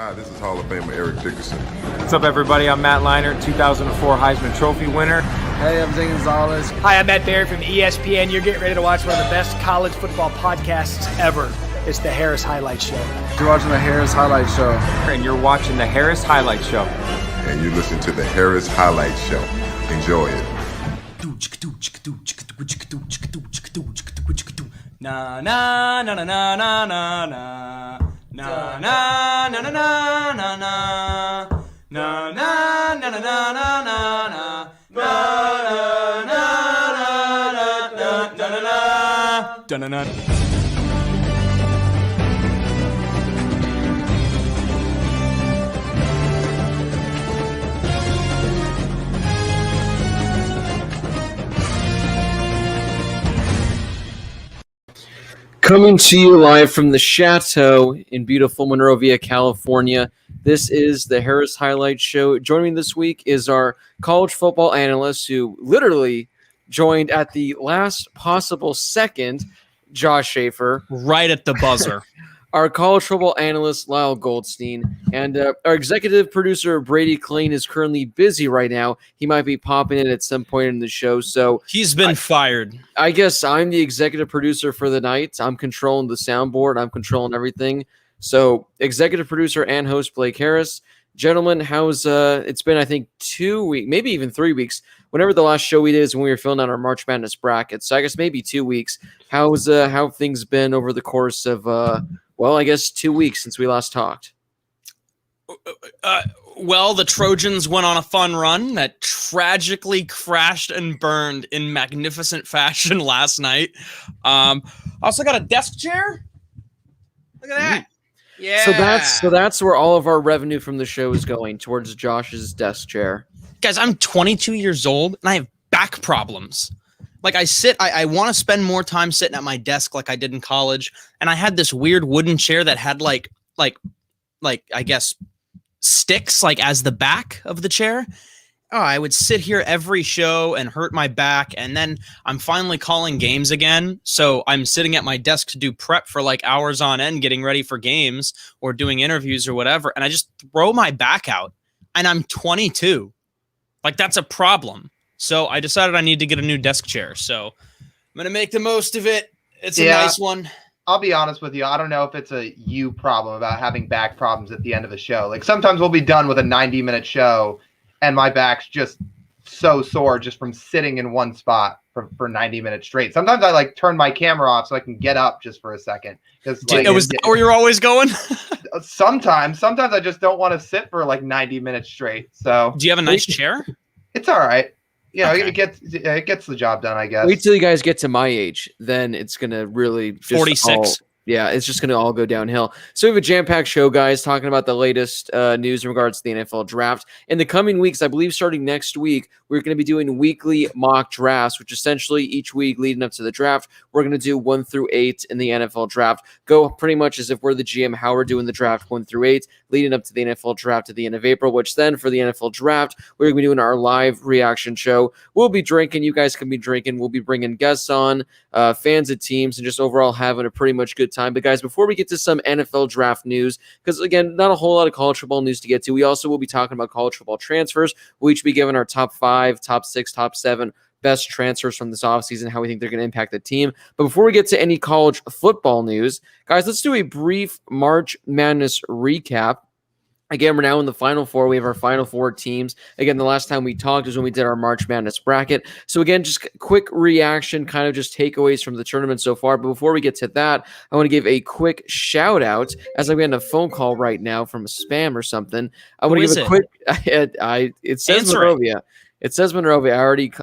Hi, this is Hall of Famer Eric Dickerson. What's up, everybody? I'm Matt Leinart, 2004 Heisman Trophy winner. Hey, I'm Zane Gonzalez. Hi, I'm Matt Barry from ESPN. You're getting ready to watch one of the best college football podcasts ever. It's the Harris Highlight Show. You're watching the Harris Highlight Show. And you're watching the Harris Highlight Show. And you're listening to the Harris Highlight Show. Enjoy it. Na na na na na na na na. Na na na na na na na. Na na na na na na na na. Na na na na na na. Coming to you live from the Chateau in beautiful Monrovia, California. This is the Harris Highlight Show. Joining me this week is our college football analyst who literally joined at the last possible second, Josh Schaefer. Right at the buzzer. Our college football analyst, Lyle Goldstein, and our executive producer, Brady Klein, is currently busy right now. He might be popping in at some point in the show. So he's been fired. I guess I'm the executive producer for the night. I'm controlling the soundboard. I'm controlling everything. So executive producer and host Blake Harris. Gentlemen, how's it's been, I think, 2 weeks, maybe even 3 weeks. Whenever the last show we did is when we were filling out our March Madness bracket. So I guess maybe 2 weeks. How have things been over the course of I guess 2 weeks since we last talked? Well, the Trojans went on a fun run that tragically crashed and burned in magnificent fashion last night. Also got a desk chair. Look at that. Yeah. So that's where all of our revenue from the show is going, towards Josh's desk chair. Guys, I'm 22 years old and I have back problems. Like I want to spend more time sitting at my desk like I did in college. And I had this weird wooden chair that had like I guess sticks like as the back of the chair. Oh, I would sit here every show and hurt my back. And then I'm finally calling games again. So I'm sitting at my desk to do prep for like hours on end, getting ready for games or doing interviews or whatever. And I just throw my back out and I'm 22. Like that's a problem. So I decided I need to get a new desk chair. So I'm going to make the most of it. It's a nice one. I'll be honest with you. I don't know if it's a you problem about having back problems at the end of the show. Like sometimes we'll be done with a 90-minute show and my back's just so sore just from sitting in one spot for 90 minutes straight. Sometimes I like turn my camera off so I can get up just for a second. Was that where you're always going? Sometimes I just don't want to sit for like 90 minutes straight. So do you have a nice chair? It's all right. Yeah, okay. It gets the job done, I guess. Wait till you guys get to my age, then it's gonna really just 46. It's just going to all go downhill. So we have a jam-packed show, guys, talking about the latest news in regards to the NFL draft. In the coming weeks, I believe starting next week, we're going to be doing weekly mock drafts, which essentially each week leading up to the draft, we're going to do 1 through 8 in the NFL draft. Go pretty much as if we're the GM, how we're doing the draft 1 through 8, leading up to the NFL draft at the end of April, which then for the NFL draft, we're going to be doing our live reaction show. We'll be drinking. You guys can be drinking. We'll be bringing guests on, fans of teams, and just overall having a pretty much good time. But guys, before we get to some NFL draft news, because again, not a whole lot of college football news to get to, we also will be talking about college football transfers. We'll each be giving our top 5, top 6, top 7 best transfers from this offseason, how we think they're going to impact the team. But before we get to any college football news, guys, let's do a brief March Madness recap. Again, we're now in the Final Four. We have our Final Four teams. Again, the last time we talked was when we did our March Madness bracket. So again, just quick reaction, kind of just takeaways from the tournament so far. But before we get to that, I want to give a quick shout out, as I'm getting a phone call right now from a spam or something. I want to give a quick. It says Monrovia. It says Monrovia. I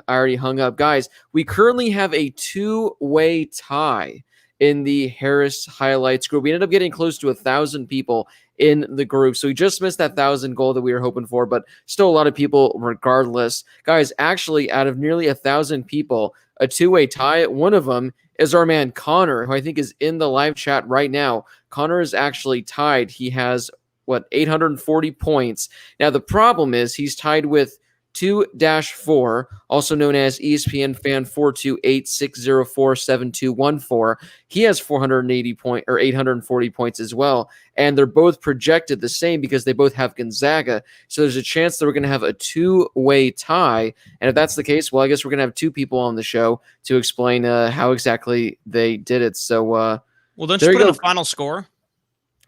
already hung up, guys. We currently have a 2-way tie in the Harris Highlights group. We ended up getting close to 1,000 people in the group. So we just missed that 1,000 goal that we were hoping for, but still a lot of people regardless. Guys, actually, out of nearly 1,000 people, a 2-way tie, one of them is our man Connor, who I think is in the live chat right now. Connor is actually tied. He has, 840 points. Now, the problem is he's tied with 2-4, also known as ESPN fan 428-604-7214. He has 840 points as well, and they're both projected the same because they both have Gonzaga. So there's a chance that we're going to have a two-way tie, and if that's the case, well, I guess we're going to have two people on the show to explain how exactly they did it. So, well, don't you put in a final score?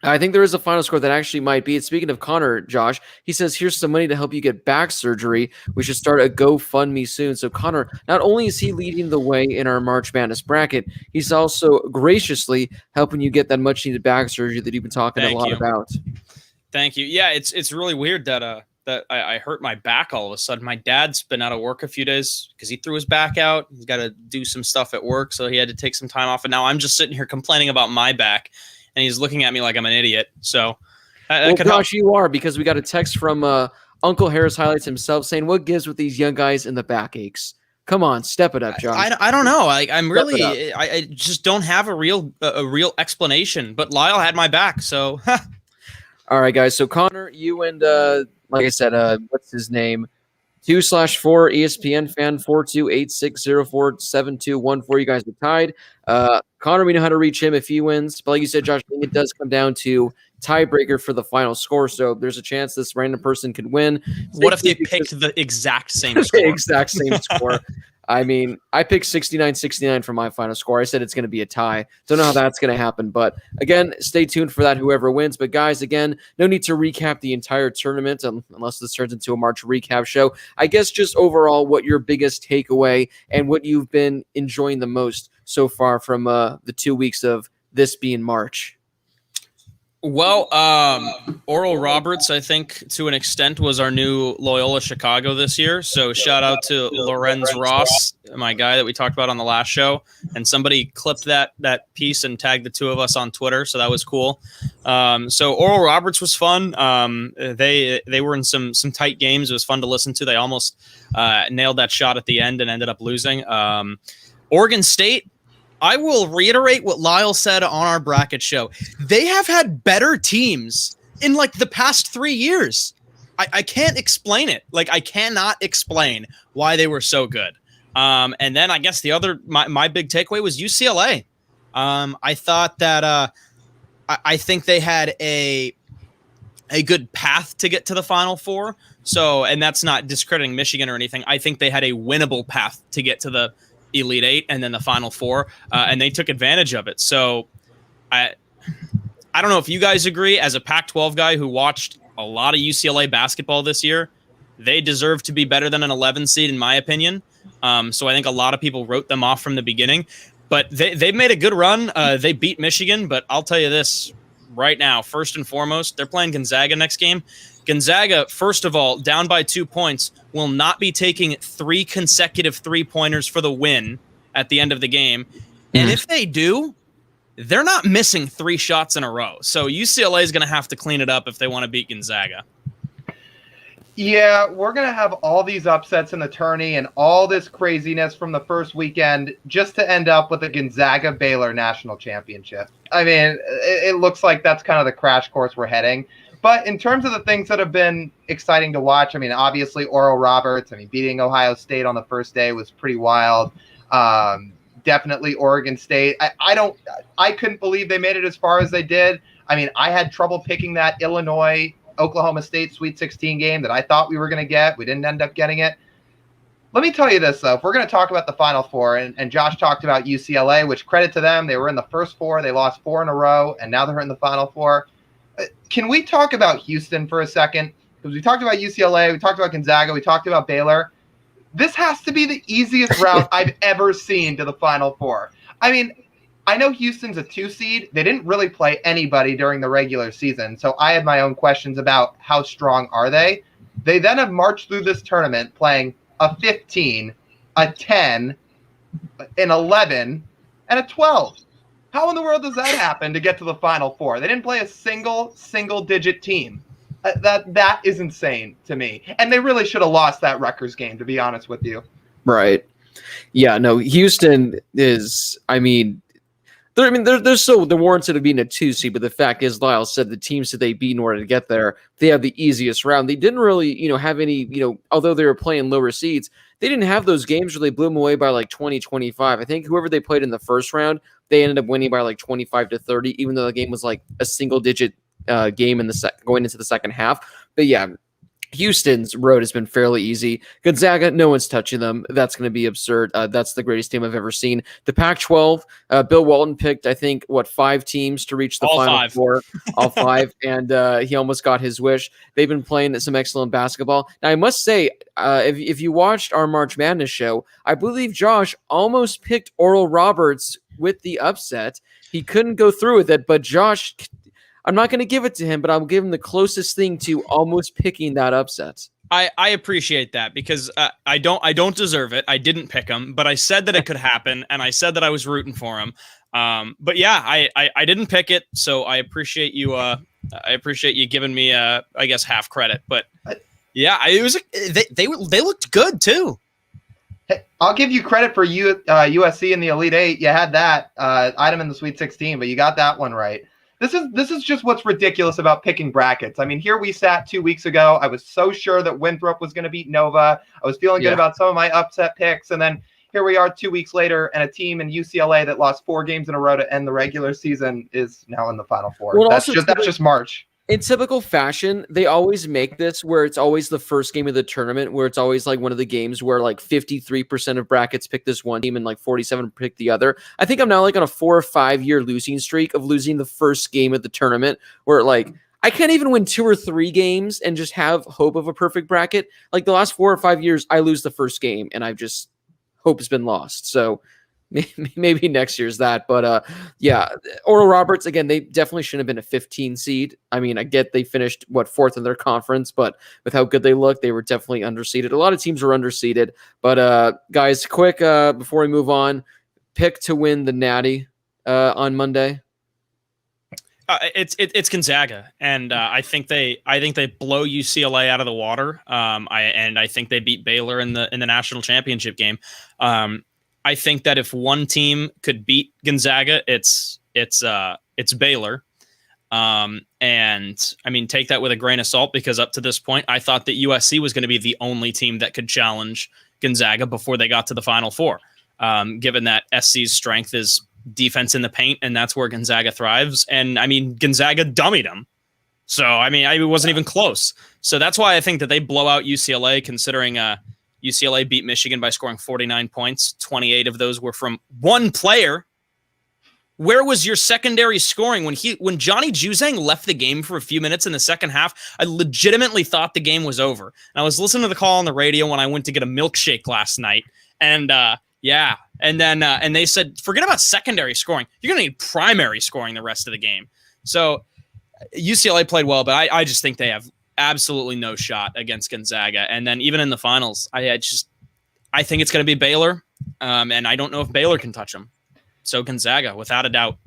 I think there is a final score that actually might be it. Speaking of Connor, Josh, he says, here's some money to help you get back surgery. We should start a GoFundMe soon. So Connor, not only is he leading the way in our March Madness bracket, he's also graciously helping you get that much needed back surgery that you've been talking a lot about. Thank you. Yeah, it's really weird that I hurt my back all of a sudden. My dad's been out of work a few days because he threw his back out. He's got to do some stuff at work, so he had to take some time off. And now I'm just sitting here complaining about my back. And he's looking at me like I'm an idiot. So, well, Josh, you are, because we got a text from Uncle Harris Highlights himself saying, "What gives with these young guys in the backaches? Come on, step it up, Josh." I don't know. I just don't have a real explanation. But Lyle had my back, so. All right, guys. So Connor, you and like I said, what's his name? 2/4 ESPN fan 428-604-7214. You guys are tied. Connor, we know how to reach him if he wins. But like you said, Josh, I think it does come down to tiebreaker for the final score. So there's a chance this random person could win. What if they picked the exact same score? Exact same score. I mean, I picked 69-69 for my final score. I said it's going to be a tie. Don't know how that's going to happen. But again, stay tuned for that, whoever wins. But guys, again, no need to recap the entire tournament unless this turns into a March recap show. I guess just overall, what your biggest takeaway and what you've been enjoying the most so far from the 2 weeks of this being March. Well, Oral Roberts, I think, to an extent, was our new Loyola Chicago this year. So shout out to Lorenz Ross, my guy that we talked about on the last show. And somebody clipped that piece and tagged the two of us on Twitter. So that was cool. So Oral Roberts was fun. They were in some tight games. It was fun to listen to. They almost nailed that shot at the end and ended up losing. Oregon State, I will reiterate what Lyle said on our bracket show. They have had better teams in like the past 3 years. I can't explain it. Like, I cannot explain why they were so good. And then I guess my big takeaway was UCLA. I thought that I think they had a good path to get to the Final Four. So, and that's not discrediting Michigan or anything. I think they had a winnable path to get to the Elite Eight and then the Final Four, and they took advantage of it. So I don't know if you guys agree. As a Pac-12 guy who watched a lot of UCLA basketball this year, they deserve to be better than an 11 seed, in my opinion. So I think a lot of people wrote them off from the beginning, but they made a good run. They beat Michigan, but I'll tell you this right now, first and foremost, they're playing Gonzaga next game. Gonzaga, first of all, down by 2 points, will not be taking 3 consecutive three-pointers for the win at the end of the game. And if they do, they're not missing 3 shots in a row. So UCLA is going to have to clean it up if they want to beat Gonzaga. Yeah, we're going to have all these upsets in the tourney and all this craziness from the first weekend just to end up with a Gonzaga-Baylor national championship. I mean, it looks like that's kind of the crash course we're heading. But in terms of the things that have been exciting to watch, I mean, obviously Oral Roberts, beating Ohio State on the first day was pretty wild. Definitely Oregon State. I couldn't believe they made it as far as they did. I mean, I had trouble picking that Illinois-Oklahoma State Sweet 16 game that I thought we were going to get. We didn't end up getting it. Let me tell you this, though. If we're going to talk about the Final Four, and Josh talked about UCLA, which credit to them, they were in the first 4. They lost 4 in a row, and now they're in the Final Four. Can we talk about Houston for a second? Because we talked about UCLA, we talked about Gonzaga, we talked about Baylor. This has to be the easiest route I've ever seen to the Final Four. I mean, I know Houston's a 2 seed. They didn't really play anybody during the regular season, so I had my own questions about how strong are they. They then have marched through this tournament playing a 15, a 10, an 11, and a 12. How in the world does that happen to get to the Final Four? They didn't play a single-digit team. That is insane to me. And they really should have lost that Rutgers game, to be honest with you. Right. Yeah, no, Houston is, the there's still the warrants of being a 2 seed, but the fact is, Lyle said the teams that they beat in order to get there, they have the easiest round. They didn't really, have any, although they were playing lower seeds, they didn't have those games where they blew them away by like 20, 25. I think whoever they played in the first round, they ended up winning by like 25-30, even though the game was like a single digit game in going into the second half. But yeah, Houston's road has been fairly easy. Gonzaga, no one's touching them. That's going to be absurd. That's the greatest team I've ever seen. The Pac-12, Bill Walton picked, I think, 5 teams to reach the Final Four. All 5, and he almost got his wish. They've been playing some excellent basketball. Now, I must say, if you watched our March Madness show, I believe Josh almost picked Oral Roberts with the upset. He couldn't go through with it, but Josh... I'm not going to give it to him, but I'll give him the closest thing to almost picking that upset. I appreciate that because I don't deserve it. I didn't pick him, but I said that it could happen, and I said that I was rooting for him. But yeah, I didn't pick it, so I appreciate you. I appreciate you giving me I guess half credit. But yeah, it was they looked good too. Hey, I'll give you credit for USC in the Elite Eight. You had that item in the Sweet 16, but you got that one right. This is just what's ridiculous about picking brackets. I mean, here we sat 2 weeks ago. I was so sure that Winthrop was going to beat Nova. I was feeling good about some of my upset picks. And then here we are 2 weeks later, and a team in UCLA that lost 4 games in a row to end the regular season is now in the Final Four. Well, that's just March. In typical fashion, they always make this where it's always the first game of the tournament, where it's always like one of the games where like 53% of brackets pick this one team and like 47 pick the other. I think I'm now like on a 4 or 5 year losing streak of losing the first game of the tournament, where like I can't even win 2 or 3 games and just have hope of a perfect bracket. Like the last 4 or 5 years, I lose the first game and I've just hope has been lost. So maybe next year's that, but yeah, Oral Roberts, again, they definitely shouldn't have been a 15 seed. I mean, I get they finished 4th in their conference, but with how good they look, they were definitely underseeded. A lot of teams were underseeded, but guys, quick before we move on, pick to win the Natty on Monday. It's Gonzaga, and I think they blow UCLA out of the water. I think they beat Baylor in the national championship game. I think that if one team could beat Gonzaga, it's Baylor. And I mean, take that with a grain of salt, because up to this point, I thought that USC was going to be the only team that could challenge Gonzaga before they got to the Final Four. Given that SC's strength is defense in the paint, and that's where Gonzaga thrives. And I mean, Gonzaga dummied them. So, I mean, it wasn't even close. So that's why I think that they blow out UCLA, considering UCLA beat Michigan by scoring 49 points. 28 of those were from one player. Where was your secondary scoring when Johnny Juzang left the game for a few minutes in the second half? I legitimately thought the game was over. And I was listening to the call on the radio when I went to get a milkshake last night. And yeah, and then and they said, forget about secondary scoring. You're going to need primary scoring the rest of the game. So UCLA played well, but I just think they have absolutely no shot against Gonzaga. And then even in the finals, I think it's going to be Baylor, and I don't know if Baylor can touch them. So Gonzaga, without a doubt.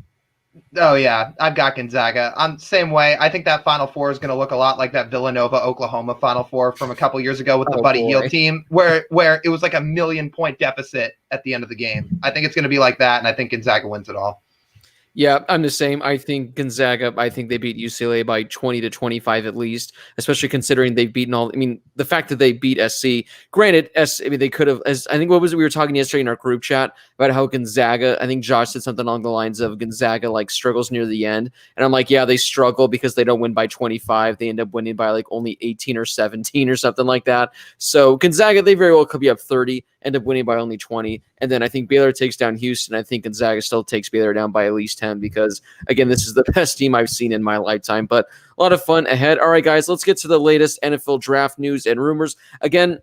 Oh yeah, I've got Gonzaga. Same way. I think that Final Four is going to look a lot like that Villanova Oklahoma Final Four from a couple years ago with the Buddy Hield team, where it was like a 1,000,000-point deficit at the end of the game. I think it's going to be like that, and I think Gonzaga wins it all. Yeah, I'm the same. I think Gonzaga, I think they beat UCLA by 20-25 at least, especially considering they've beaten all. I mean, the fact that they beat SC, granted, they could have, as I think what was it we were talking yesterday in our group chat about how Gonzaga, I think Josh said something along the lines of Gonzaga like struggles near the end. And I'm like, yeah, they struggle because they don't win by 25. They end up winning by like only 18 or 17 or something like that. So Gonzaga, they very well could be up 30, end up winning by only 20. And then I think Baylor takes down Houston. I think Gonzaga still takes Baylor down by at least 10 because, again, this is the best team I've seen in my lifetime. But a lot of fun ahead. All right, guys, let's get to the latest NFL draft news and rumors. Again,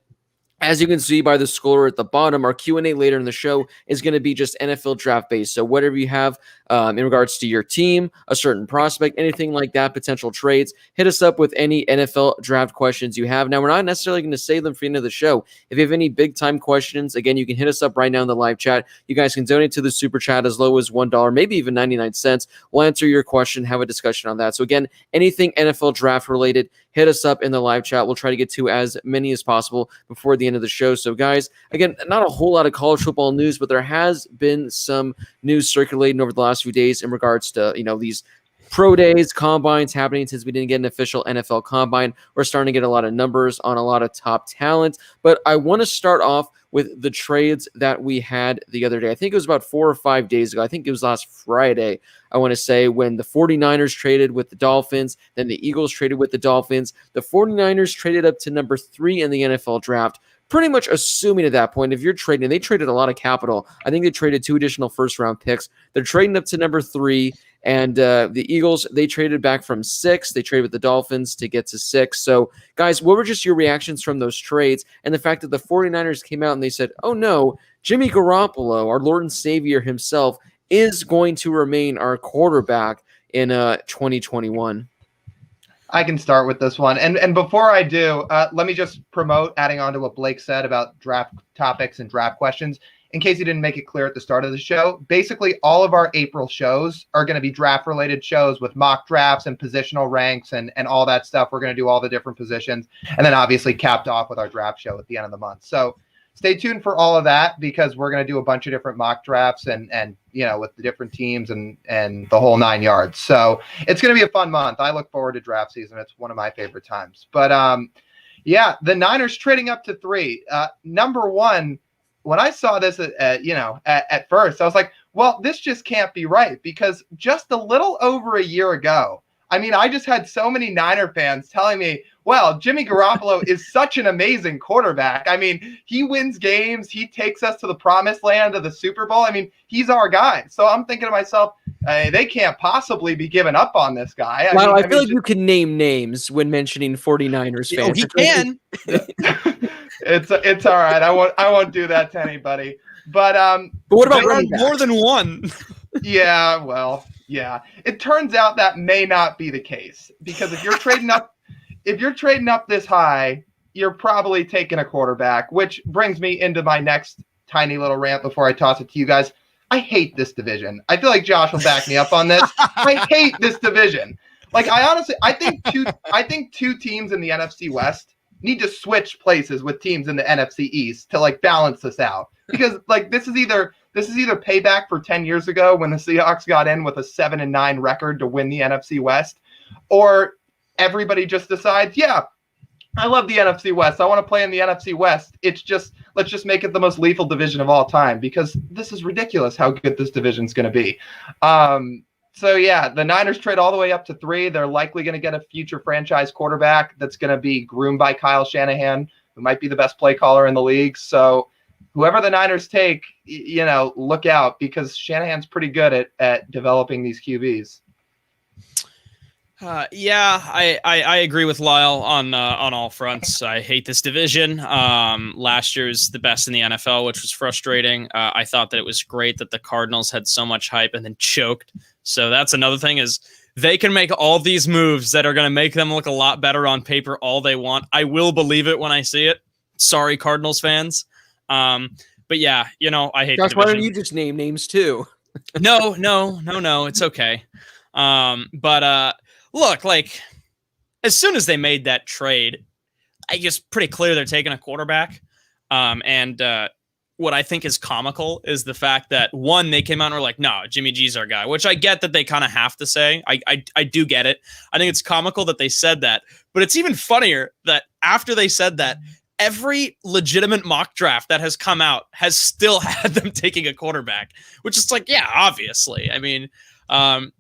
as you can see by the score at the bottom, our Q&A later in the show is going to be just NFL draft based. So whatever you have in regards to your team, a certain prospect, anything like that, potential trades, hit us up with any NFL draft questions you have. Now, we're not necessarily going to save them for the end of the show. If you have any big time questions, again, you can hit us up right now in the live chat. You guys can donate to the super chat as low as $1, maybe even 99 cents. We'll answer your question, have a discussion on that. So again, anything NFL draft related, hit us up in the live chat. We'll try to get to as many as possible before the end of the show. So, guys, again, not a whole lot of college football news, but there has been some news circulating over the last few days in regards to, these pro days, combines happening since we didn't get an official NFL combine. We're starting to get a lot of numbers on a lot of top talent. But I want to start off with the trades that we had the other day. I think it was about 4 or 5 days ago. I think it was last Friday, I want to say, when the 49ers traded with the Dolphins, then the Eagles traded with the Dolphins. The 49ers traded up to number 3 in the NFL draft, pretty much assuming at that point, if you're trading, and they traded a lot of capital. I think they traded 2 additional first-round picks. They're trading up to number 3. And the Eagles, they traded back from 6. They traded with the Dolphins to get to 6. So, guys, what were just your reactions from those trades and the fact that the 49ers came out and they said, oh, no, Jimmy Garoppolo, our Lord and Savior himself, is going to remain our quarterback in 2021? I can start with this one. And before I do, let me just promote, adding on to what Blake said about draft topics and draft questions. In case you didn't make it clear at the start of the show, basically all of our April shows are going to be draft-related shows with mock drafts and positional ranks and all that stuff. We're going to do all the different positions, and then obviously capped off with our draft show at the end of the month. So stay tuned for all of that, because we're going to do a bunch of different mock drafts and with the different teams and the whole 9 yards. So it's going to be a fun month. I look forward to draft season. It's one of my favorite times. But the Niners trading up to 3. Number one, when I saw this, at first, I was like, well, this just can't be right, because just a little over a year ago, I just had so many Niner fans telling me, well, Jimmy Garoppolo is such an amazing quarterback. He wins games. He takes us to the promised land of the Super Bowl. He's our guy. So I'm thinking to myself, they can't possibly be giving up on this guy. I feel like you can name names when mentioning 49ers fans. He can. It's all right. I won't do that to anybody. But what about running more than one? Yeah, well, yeah. It turns out that may not be the case, because if you're trading up this high, you're probably taking a quarterback, which brings me into my next tiny little rant before I toss it to you guys. I hate this division. I feel like Josh will back me up on this. I hate this division. I think two teams in the NFC West need to switch places with teams in the NFC East to balance this out, because this is either payback for 10 years ago when the Seahawks got in with a 7-9 record to win the NFC West, or everybody just decides, yeah, I love the NFC West. I want to play in the NFC West. It's just, let's just make it the most lethal division of all time, because this is ridiculous how good this division is going to be. So yeah, the Niners trade all the way up to 3. They're likely going to get a future franchise quarterback that's going to be groomed by Kyle Shanahan, who might be the best play caller in the league. So whoever the Niners take, look out, because Shanahan's pretty good at developing these QBs. I agree with Lyle on all fronts. I hate this division. Last year's the best in the NFL, which was frustrating. I thought that it was great that the Cardinals had so much hype and then choked. So that's another thing, is they can make all these moves that are going to make them look a lot better on paper all they want. I will believe it when I see it. Sorry, Cardinals fans. But yeah, I hate Josh, the division. why don't you just name names too? No, it's okay. Look, as soon as they made that trade, I guess pretty clear they're taking a quarterback. What I think is comical is the fact that, one, they came out and were like, no, Jimmy G's our guy, which I get that they kind of have to say. I do get it. I think it's comical that they said that. But it's even funnier that after they said that, every legitimate mock draft that has come out has still had them taking a quarterback, which is obviously. Wasn't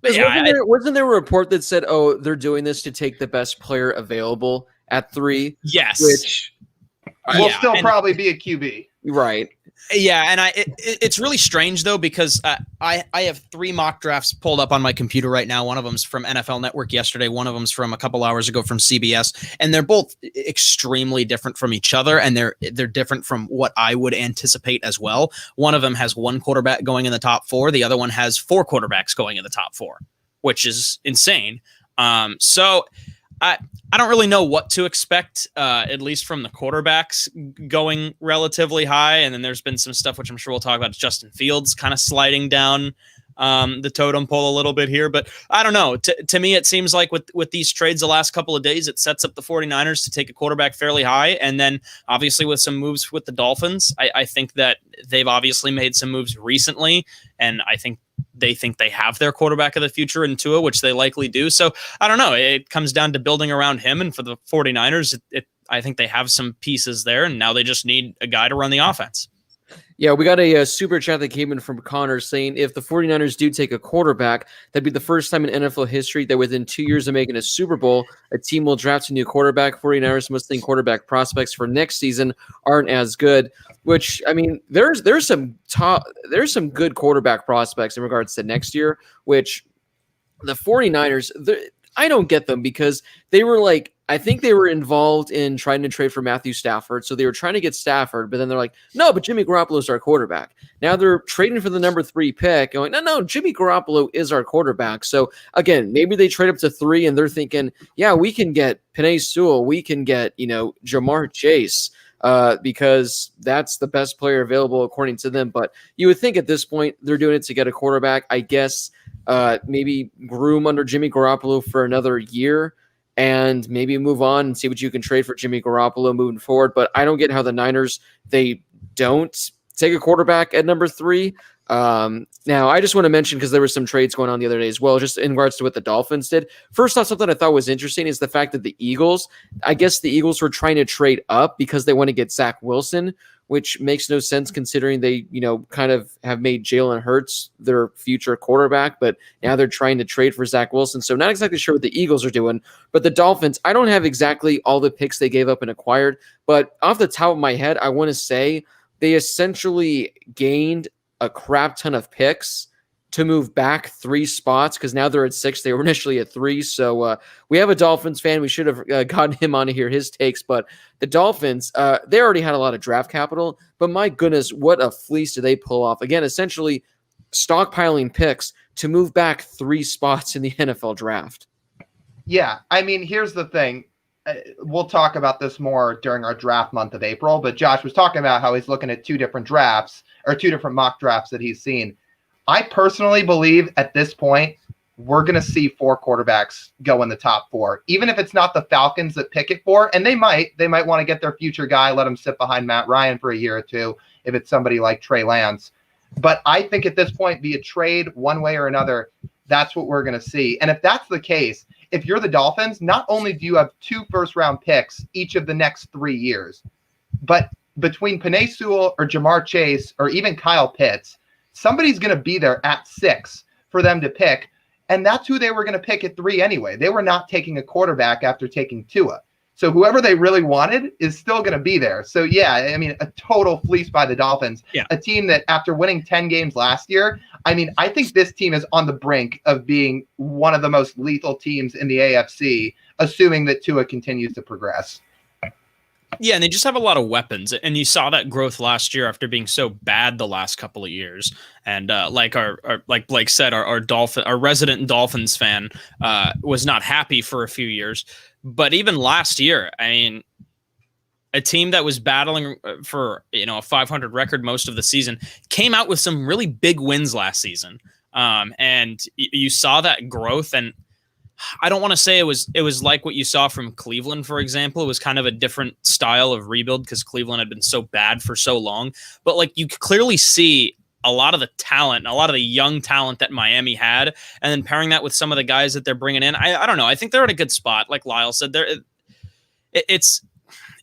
there a report that said, oh, they're doing this to take the best player available at 3? Yes. Which will still probably be a QB. Right. Yeah, and it's really strange, though, because I have 3 mock drafts pulled up on my computer right now. One of them's from NFL Network yesterday. One of them's from a couple hours ago from CBS. And they're both extremely different from each other, and they're different from what I would anticipate as well. One of them has 1 quarterback going in the top 4. The other one has 4 quarterbacks going in the top 4, which is insane. So I don't really know what to expect, at least from the quarterbacks going relatively high. And then there's been some stuff, which I'm sure we'll talk about, Justin Fields kind of sliding down the totem pole a little bit here. But I don't know. To me, it seems like with these trades the last couple of days, it sets up the 49ers to take a quarterback fairly high. And then obviously with some moves with the Dolphins, I think that they've obviously made some moves recently. And I think they have their quarterback of the future in Tua, which they likely do. So I don't know. It comes down to building around him. And for the 49ers, I think they have some pieces there. And now they just need a guy to run the offense. Yeah, we got a super chat that came in from Connor saying if the 49ers do take a quarterback, that'd be the first time in NFL history that within 2 years of making a Super Bowl, a team will draft a new quarterback. 49ers must think quarterback prospects for next season aren't as good, which, I mean, there's some good quarterback prospects in regards to next year, which the 49ers, I don't get them because they were like, I think they were involved in trying to trade for Matthew Stafford. So they were trying to get Stafford, but then they're like, no, but Jimmy Garoppolo is our quarterback. Now they're trading for the number 3 pick. Going, no, Jimmy Garoppolo is our quarterback. So again, maybe they trade up to 3 and they're thinking, yeah, we can get Penei Sewell. We can get, Jamar Chase because that's the best player available according to them. But you would think at this point they're doing it to get a quarterback. I guess maybe groom under Jimmy Garoppolo for another year and maybe move on and see what you can trade for Jimmy Garoppolo moving forward. But I don't get how the Niners, they don't take a quarterback at number 3. Now, I just want to mention, because there were some trades going on the other day as well, just in regards to what the Dolphins did. First off, something I thought was interesting is the fact that the Eagles were trying to trade up because they want to get Zach Wilson, which makes no sense considering they, kind of have made Jalen Hurts their future quarterback, but now they're trying to trade for Zach Wilson. So not exactly sure what the Eagles are doing, but the Dolphins, I don't have exactly all the picks they gave up and acquired, but off the top of my head, I want to say they essentially gained a crap ton of picks to move back 3 spots because now they're at 6. They were initially at 3. So we have a Dolphins fan. We should have gotten him on to hear his takes. But the Dolphins, they already had a lot of draft capital. But my goodness, what a fleece do they pull off? Again, essentially stockpiling picks to move back 3 spots in the NFL draft. Yeah, I mean, here's the thing. We'll talk about this more during our draft month of April. But Josh was talking about how he's looking at 2 different drafts or 2 different mock drafts that he's seen. I personally believe at this point, we're going to see 4 quarterbacks go in the top 4, even if it's not the Falcons that pick it for. And they might want to get their future guy, let him sit behind Matt Ryan for a year or 2, if it's somebody like Trey Lance. But I think at this point, via trade, one way or another, that's what we're going to see. And if that's the case, if you're the Dolphins, not only do you have 2 first-round picks each of the next 3 years, but between Penei Sewell or Jamar Chase or even Kyle Pitts, somebody's going to be there at 6 for them to pick. And that's who they were going to pick at 3 anyway. They were not taking a quarterback after taking Tua. So whoever they really wanted is still going to be there. So, yeah, I mean, a total fleece by the Dolphins. Yeah. A team that after winning 10 games last year, I mean, I think this team is on the brink of being one of the most lethal teams in the AFC, assuming that Tua continues to progress. Yeah, and they just have a lot of weapons, and you saw that growth last year after being so bad the last couple of years. And like Blake said, our resident Dolphins fan was not happy for a few years. But even last year, I mean, a team that was battling for a 500 record most of the season came out with some really big wins last season, and you saw that growth. And I don't want to say it was like what you saw from Cleveland, for example. It was kind of a different style of rebuild because Cleveland had been so bad for so long. But like you could clearly see a lot of the talent, a lot of the young talent that Miami had, and then pairing that with some of the guys that they're bringing in. I don't know. I think they're in a good spot. Like Lyle said, it's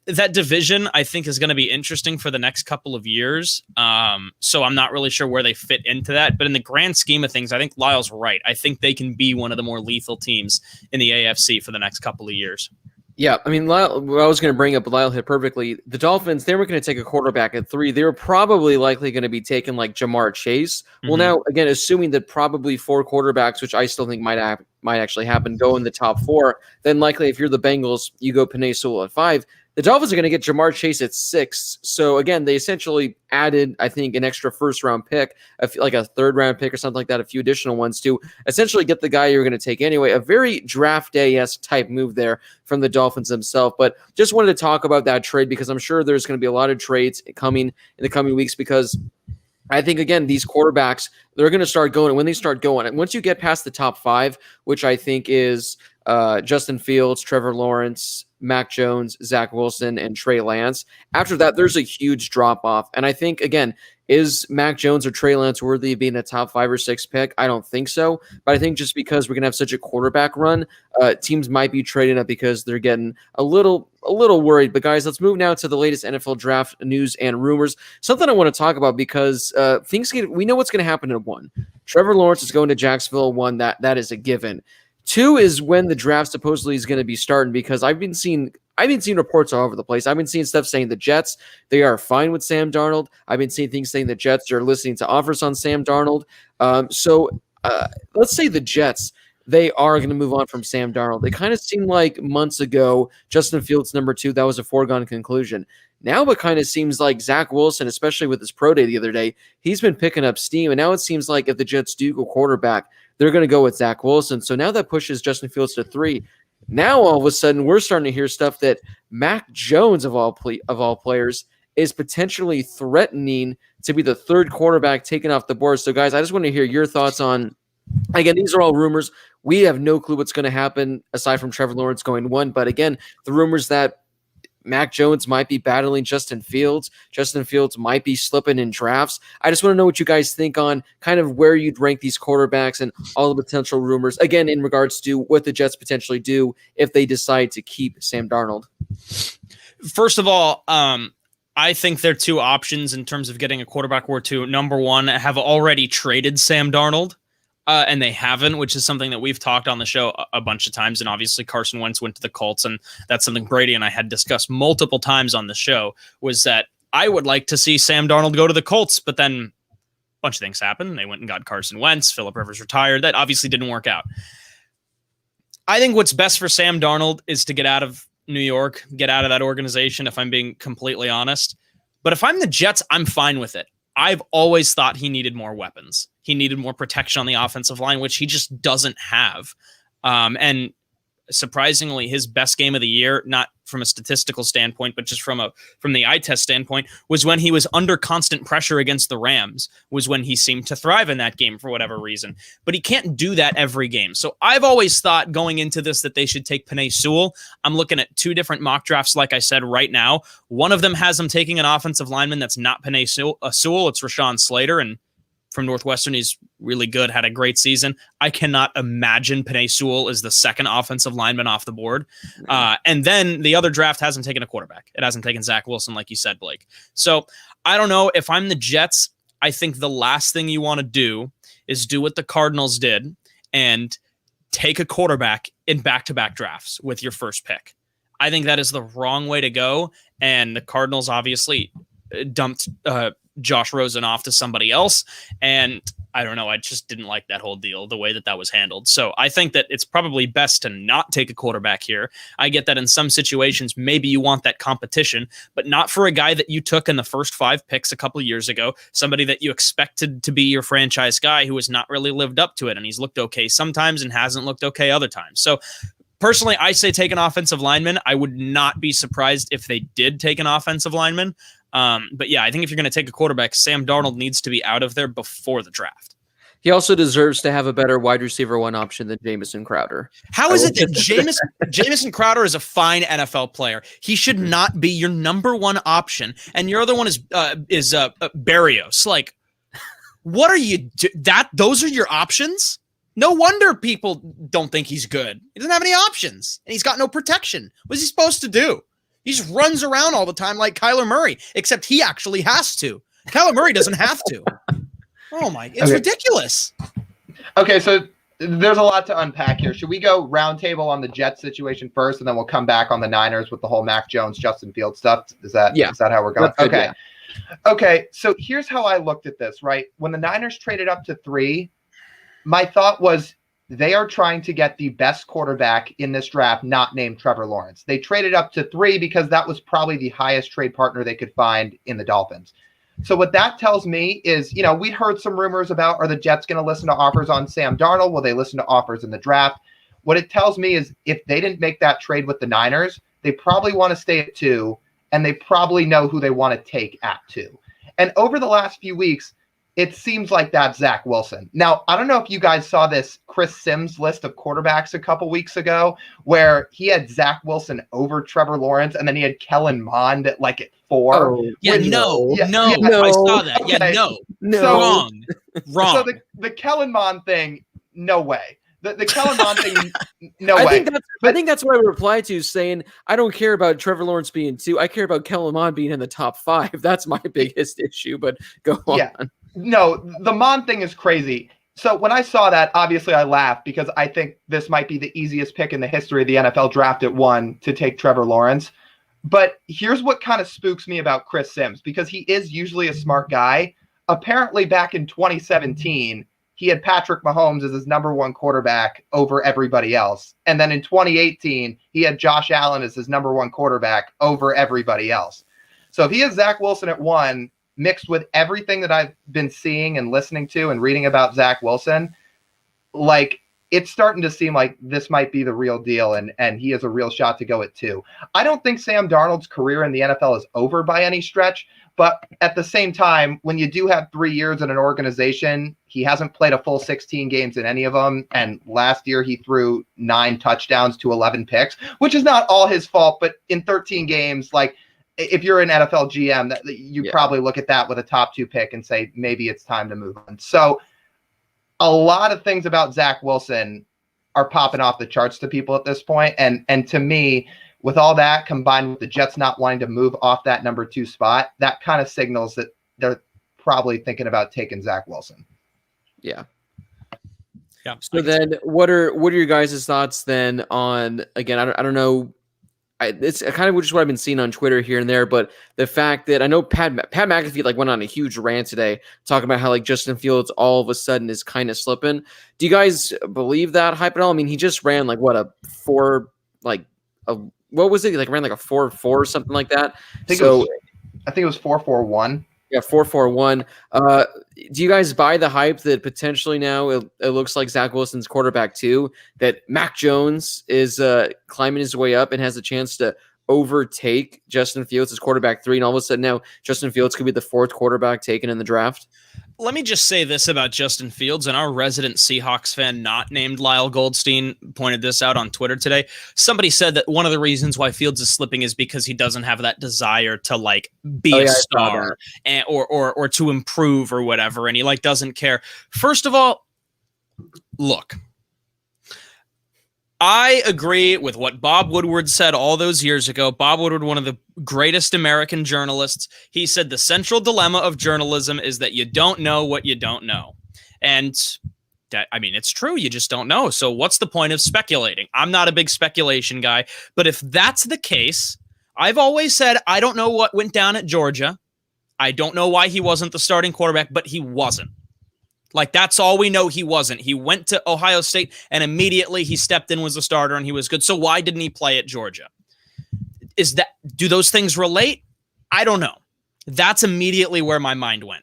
that division, I think, is going to be interesting for the next couple of years. So I'm not really sure where they fit into that. But in the grand scheme of things, I think Lyle's right. I think they can be one of the more lethal teams in the AFC for the next couple of years. Yeah, I mean, Lyle, what I was going to bring up, Lyle hit perfectly. The Dolphins, they were going to take a quarterback at 3. They were probably likely going to be taken like Jamar Chase. Mm-hmm. Well, now, again, assuming that probably 4 quarterbacks, which I still think might actually happen, go in the top 4, then likely if you're the Bengals, you go Penei Sewell at 5. The Dolphins are going to get Jamar Chase at 6. So, again, they essentially added, I think, an extra first-round pick, like a third-round pick or something like that, a few additional ones to essentially get the guy you're going to take anyway. A very draft day-esque type move there from the Dolphins themselves. But just wanted to talk about that trade because I'm sure there's going to be a lot of trades coming in the coming weeks because I think, again, these quarterbacks, they're going to start going. And when they start going, and once you get past the top 5, which I think is Justin Fields, Trevor Lawrence, Mac Jones, Zach Wilson, and Trey Lance, after that, there's a huge drop-off. And I think, again, is Mac Jones or Trey Lance worthy of being a top 5 or 6 pick? I don't think so. But I think just because we're going to have such a quarterback run, teams might be trading up because they're getting a little worried. But guys, let's move now to the latest NFL draft news and rumors. Something I want to talk about because we know what's going to happen in 1. Trevor Lawrence is going to Jacksonville. 1, that is a given. 2 is when the draft supposedly is going to be starting, because I've been seeing reports all over the place. I've been seeing stuff saying the Jets, they are fine with Sam Darnold. I've been seeing things saying the Jets are listening to offers on Sam Darnold. So let's say the Jets, they are going to move on from Sam Darnold. It kind of seemed like months ago, Justin Fields number 2, that was a foregone conclusion. Now it kind of seems like Zach Wilson, especially with his pro day the other day, he's been picking up steam. And now it seems like if the Jets do go quarterback, they're going to go with Zach Wilson. So now that pushes Justin Fields to 3. Now all of a sudden we're starting to hear stuff that Mac Jones of all players is potentially threatening to be the 3rd quarterback taken off the board. So guys, I just want to hear your thoughts on, again, these are all rumors. We have no clue what's going to happen aside from Trevor Lawrence going 1. But again, the rumors that Mac Jones might be battling Justin Fields. Justin Fields might be slipping in drafts. I just want to know what you guys think on kind of where you'd rank these quarterbacks and all the potential rumors, again, in regards to what the Jets potentially do if they decide to keep Sam Darnold. First of all, I think there are 2 options in terms of getting a quarterback or 2. Number 1, have already traded Sam Darnold. And they haven't, which is something that we've talked on the show a bunch of times. And obviously Carson Wentz went to the Colts, and that's something Brady and I had discussed multiple times on the show, was that I would like to see Sam Darnold go to the Colts, but then a bunch of things happened. They went and got Carson Wentz. Phillip Rivers retired. That obviously didn't work out. I think what's best for Sam Darnold is to get out of New York, get out of that organization, if I'm being completely honest. But if I'm the Jets, I'm fine with it. I've always thought he needed more weapons. He needed more protection on the offensive line, which he just doesn't have. And surprisingly, his best game of the year, not from a statistical standpoint, but just from the eye test standpoint, was when he was under constant pressure against the Rams, was when he seemed to thrive in that game for whatever reason. But he can't do that every game. So I've always thought going into this that they should take Penei Sewell. I'm looking at 2 different mock drafts, like I said, right now. One of them has him taking an offensive lineman that's not Penei Sewell. It's Rashawn Slater, and from Northwestern, he's really good, had a great season. I cannot imagine Penei Sewell is the 2nd offensive lineman off the board. And then the other draft hasn't taken a quarterback. It hasn't taken Zach Wilson, like you said, Blake. So I don't know. If I'm the Jets, I think the last thing you want to do is do what the Cardinals did and take a quarterback in back-to-back drafts with your first pick. I think that is the wrong way to go. And the Cardinals obviously dumped Josh Rosen off to somebody else. And I don't know, I just didn't like that whole deal, the way that was handled. So I think that it's probably best to not take a quarterback here. I get that in some situations, maybe you want that competition, but not for a guy that you took in the first 5 picks a couple of years ago, somebody that you expected to be your franchise guy who has not really lived up to it. And he's looked okay sometimes and hasn't looked okay other times. So personally, I say take an offensive lineman. I would not be surprised if they did take an offensive lineman. But yeah, I think if you're going to take a quarterback, Sam Darnold needs to be out of there before the draft. He also deserves to have a better wide receiver 1 option than Jamison Crowder. How is it that Jamison Crowder is a fine NFL player? He should not be your number 1 option, and your other one is Berrios. Like, what are you those are your options? No wonder people don't think he's good. He doesn't have any options, and he's got no protection. What's he supposed to do? He just runs around all the time like Kyler Murray, except he actually has to. Kyler Murray doesn't have to. Oh my, it's ridiculous. Okay, so there's a lot to unpack here. Should we go roundtable on the Jets situation first, and then we'll come back on the Niners with the whole Mac Jones, Justin Fields stuff? Is that how we're going? Good, okay. Yeah. Okay, so here's how I looked at this, right? When the Niners traded up to 3, my thought was they are trying to get the best quarterback in this draft, not named Trevor Lawrence. They traded up to 3 because that was probably the highest trade partner they could find in the Dolphins. So what that tells me is, we'd heard some rumors about, are the Jets going to listen to offers on Sam Darnold? Will they listen to offers in the draft? What it tells me is if they didn't make that trade with the Niners, they probably want to stay at 2, and they probably know who they want to take at 2. And over the last few weeks, it seems like that's Zach Wilson. Now, I don't know if you guys saw this Chris Sims list of quarterbacks a couple weeks ago, where he had Zach Wilson over Trevor Lawrence, and then he had Kellen Mond at 4. Oh, No. No. I saw that. Okay. Yeah, no. So- Wrong. So the Kellen Mond thing, no way. The Kellen Mond thing, no I way. think that's what I would reply to, saying I don't care about Trevor Lawrence being 2. I care about Kellen Mond being in the top 5. That's my biggest issue. But go on. Yeah. No, the Mond thing is crazy. So when I saw that, obviously I laughed because I think this might be the easiest pick in the history of the NFL draft at 1 to take Trevor Lawrence. But here's what kind of spooks me about Chris Sims, because he is usually a smart guy. Apparently back in 2017, he had Patrick Mahomes as his number 1 quarterback over everybody else. And then in 2018, he had Josh Allen as his number 1 quarterback over everybody else. So if he has Zach Wilson at 1, mixed with everything that I've been seeing and listening to and reading about Zach Wilson, it's starting to seem like this might be the real deal, and he has a real shot to go at 2. I don't think Sam Darnold's career in the NFL is over by any stretch, but at the same time, when you do have 3 years in an organization, he hasn't played a full 16 games in any of them, and last year he threw 9 touchdowns to 11 picks, which is not all his fault, but in 13 games, if you're an NFL GM, you probably look at that with a top 2 pick and say, maybe it's time to move on. So a lot of things about Zach Wilson are popping off the charts to people at this point. And to me, with all that combined with the Jets not wanting to move off that number 2 spot, that kind of signals that they're probably thinking about taking Zach Wilson. Yeah. Yeah. So then what are your guys' thoughts then on, again, I don't know, it's kind of just what I've been seeing on Twitter here and there, but the fact that I know Pat McAfee went on a huge rant today talking about how Justin Fields all of a sudden is kind of slipping. Do you guys believe that hype at all? I mean, he just ran what was it? Ran a 4.4 or something like that. I think it was 4.41. Yeah, 4.41. Do you guys buy the hype that potentially now it looks like Zach Wilson's quarterback 2, that Mac Jones is climbing his way up and has a chance to overtake Justin Fields as quarterback 3, and all of a sudden now Justin Fields could be the 4th quarterback taken in the draft? Let me just say this about Justin Fields, and our resident Seahawks fan not named Lyle Goldstein pointed this out on Twitter today. Somebody said that one of the reasons why Fields is slipping is because he doesn't have that desire to be a star or to improve or whatever, and he doesn't care. First of all, look, I agree with what Bob Woodward said all those years ago. Bob Woodward, one of the greatest American journalists, he said the central dilemma of journalism is that you don't know what you don't know. And it's true. You just don't know. So what's the point of speculating? I'm not a big speculation guy, but if that's the case, I've always said, I don't know what went down at Georgia. I don't know why he wasn't the starting quarterback, but he wasn't. That's all we know. He wasn't. He went to Ohio State and immediately he stepped in, was a starter, and he was good. So why didn't he play at Georgia? Do those things relate? I don't know. That's immediately where my mind went.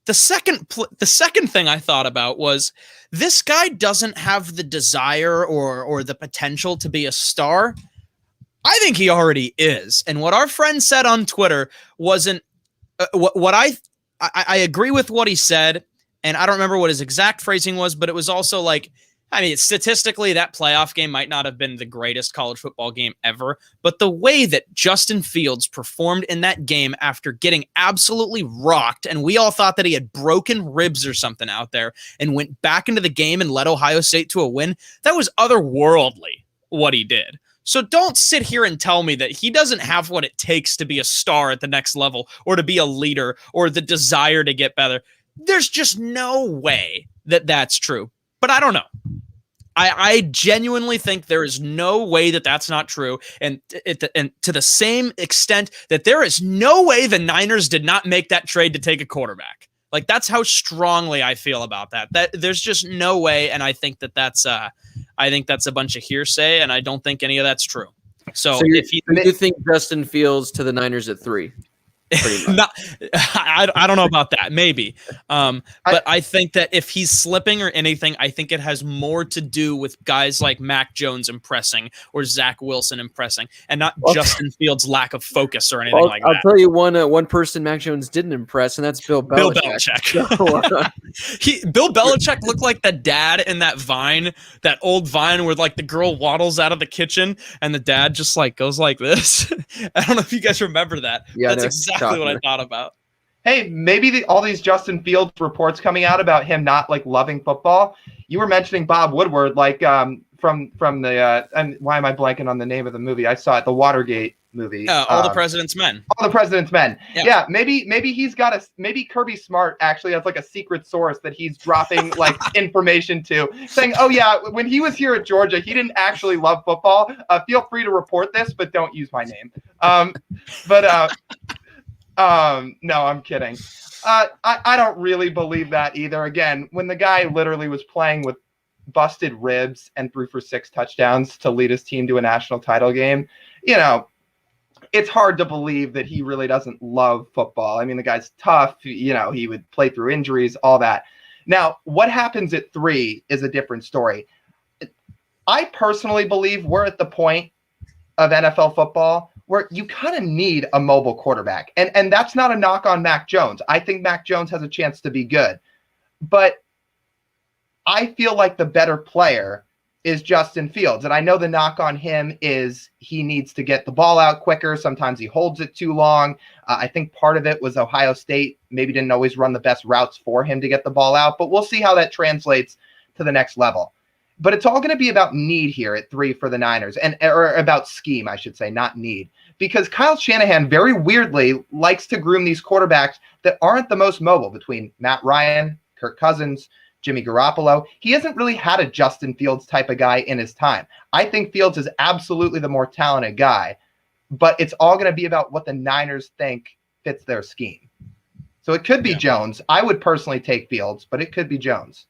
The second thing I thought about was this guy doesn't have the desire or the potential to be a star. I think he already is. And what our friend said on Twitter wasn't what I agree with what he said. And I don't remember what his exact phrasing was, but it was also statistically, that playoff game might not have been the greatest college football game ever. But the way that Justin Fields performed in that game after getting absolutely rocked, and we all thought that he had broken ribs or something out there, and went back into the game and led Ohio State to a win, that was otherworldly what he did. So don't sit here and tell me that he doesn't have what it takes to be a star at the next level or to be a leader or the desire to get better. There's just no way that that's true. But I don't know. I genuinely think there is no way that that's not true. And to the same extent that there is no way the Niners did not make that trade to take a quarterback. That's how strongly I feel about that. That there's just no way. And I think that's a bunch of hearsay, and I don't think any of that's true. So if you think Justin Fields to the Niners at 3? pretty much. Not, I don't know about that. Maybe. But I think that if he's slipping or anything, I think it has more to do with guys like Mac Jones impressing or Zach Wilson impressing, and not Justin Fields' lack of focus or anything like that. I'll tell you one person Mac Jones didn't impress, and that's Bill Belichick. Bill Belichick looked like the dad in that Vine, that old Vine where like the girl waddles out of the kitchen and the dad just like goes like this. I don't know if you guys remember that. Yeah, that's exactly what I thought about. Hey, maybe all these Justin Fields reports coming out about him not like loving football. You were mentioning Bob Woodward, like from the and why am I blanking on the name of the movie? I saw it, the Watergate movie. All the President's Men. All the President's Men. Yeah. Maybe he's got maybe Kirby Smart actually has like a secret source that he's dropping like information to, saying, "Oh yeah, when he was here at Georgia, he didn't actually love football. Feel free to report this, but don't use my name." No, I'm kidding. I don't really believe that either. Again, when the guy literally was playing with busted ribs and threw for 6 touchdowns to lead his team to a national title game, you know, it's hard to believe that he really doesn't love football. I mean, the guy's tough. You know, he would play through injuries, all that. Now, what happens at 3 is a different story. I personally believe we're at the point of NFL football where you kind of need a mobile quarterback. And that's not a knock on Mac Jones. I think Mac Jones has a chance to be good. But I feel like the better player is Justin Fields. And I know the knock on him is he needs to get the ball out quicker. Sometimes he holds it too long. I think part of it was Ohio State maybe didn't always run the best routes for him to get the ball out. But we'll see how that translates to the next level. But it's all going to be about need here at 3 for the Niners, or about scheme, I should say, not need. Because Kyle Shanahan very weirdly likes to groom these quarterbacks that aren't the most mobile, between Matt Ryan, Kirk Cousins, Jimmy Garoppolo. He hasn't really had a Justin Fields type of guy in his time. I think Fields is absolutely the more talented guy, but it's all going to be about what the Niners think fits their scheme. So it could be Jones. I would personally take Fields, but it could be Jones.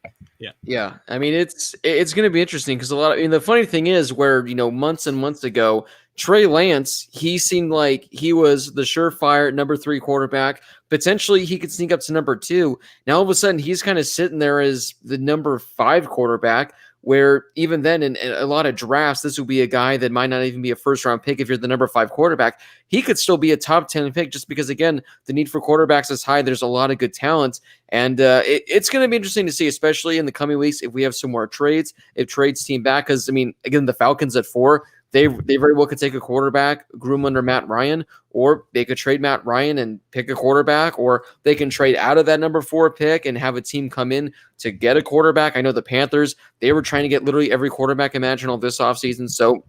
Yeah. I mean, it's going to be interesting because the funny thing is where, months and months ago, Trey Lance, he seemed like he was the surefire number 3 quarterback. Potentially he could sneak up to number 2. Now all of a sudden he's kind of sitting there as the number 5 quarterback, where even then in a lot of drafts, this would be a guy that might not even be a first round pick if you're the number 5 quarterback. He could still be a top 10 pick just because, again, the need for quarterbacks is high. There's a lot of good talent. And it's going to be interesting to see, especially in the coming weeks, if we have some more trades, if trades team back. Because, I mean, again, the Falcons at 4, they very well could take a quarterback, groom under Matt Ryan, or they could trade Matt Ryan and pick a quarterback, or they can trade out of that number 4 pick and have a team come in to get a quarterback. I know the Panthers, they were trying to get literally every quarterback imaginable this offseason. So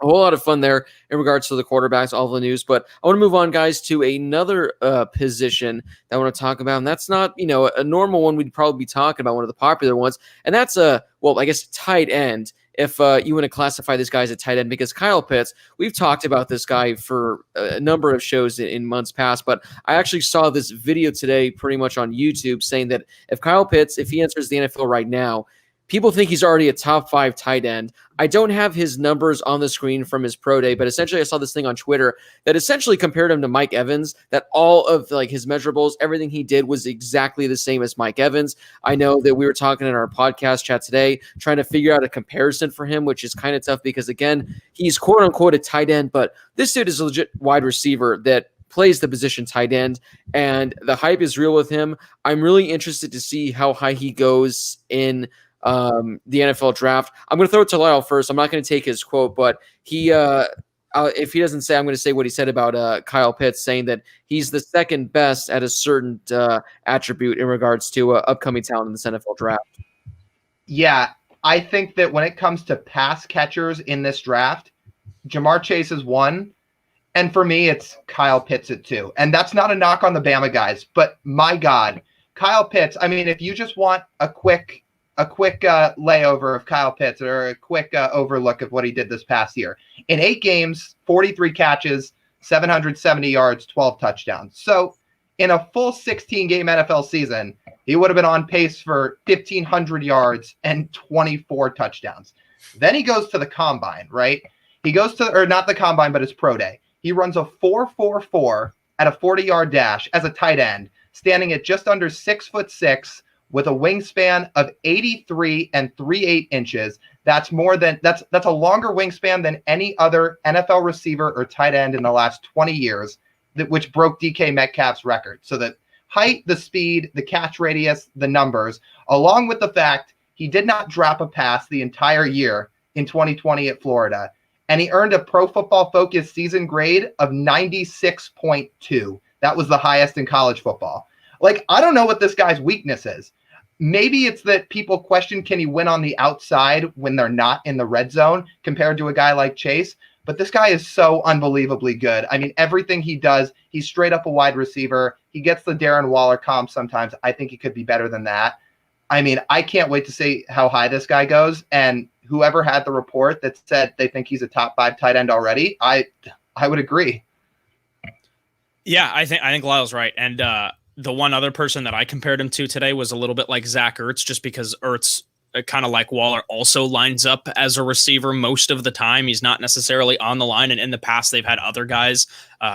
a whole lot of fun there in regards to the quarterbacks, all the news. But I want to move on, guys, to another position that I want to talk about. And that's not, a normal one we'd probably be talking about, one of the popular ones. And that's tight end. If you want to classify this guy as a tight end, because Kyle Pitts, we've talked about this guy for a number of shows in months past, but I actually saw this video today pretty much on YouTube saying that if Kyle Pitts, if he enters the NFL right now, people think he's already a top 5 tight end. I don't have his numbers on the screen from his pro day, but essentially I saw this thing on Twitter that essentially compared him to Mike Evans, that all of his measurables, everything he did was exactly the same as Mike Evans. I know that we were talking in our podcast chat today, trying to figure out a comparison for him, which is kind of tough because, again, he's quote unquote a tight end, but this dude is a legit wide receiver that plays the position tight end, and the hype is real with him. I'm really interested to see how high he goes in the NFL draft. I'm going to throw it to Lyle first. I'm not going to take his quote, but he, if he doesn't say, I'm going to say what he said about Kyle Pitts, saying that he's the second best at a certain attribute in regards to upcoming talent in this NFL draft. Yeah, I think that when it comes to pass catchers in this draft, Jamar Chase is 1. And for me, it's Kyle Pitts at 2. And that's not a knock on the Bama guys, but my God, Kyle Pitts, I mean, if you just want a quick layover of Kyle Pitts, or a quick overlook of what he did this past year. In 8 games, 43 catches, 770 yards, 12 touchdowns. So in a full 16-game NFL season, he would have been on pace for 1,500 yards and 24 touchdowns. Then he goes to the combine, right? He goes to, or not the combine, but his pro day. He runs a 4.44 at a 40-yard dash as a tight end, standing at just under 6'6", with a wingspan of 83 and 3/8 inches. That's a longer wingspan than any other NFL receiver or tight end in the last 20 years, which broke DK Metcalf's record. So the height, the speed, the catch radius, the numbers, along with the fact he did not drop a pass the entire year in 2020 at Florida. And he earned a Pro Football Focus season grade of 96.2. That was the highest in college football. Like, I don't know what this guy's weakness is. Maybe it's that people question, can he win on the outside when they're not in the red zone compared to a guy like Chase? But this guy is so unbelievably good. I mean, everything he does, he's straight up a wide receiver. He gets the Darren Waller comp sometimes. I think he could be better than that. I mean, I can't wait to see how high this guy goes. And whoever had the report that said they think he's a top 5 tight end already, I would agree. Yeah, I think Lyle's right. And the one other person that I compared him to today was a little bit like Zach Ertz, just because Ertz, kind of like Waller, also lines up as a receiver most of the time. He's not necessarily on the line. And in the past, they've had other guys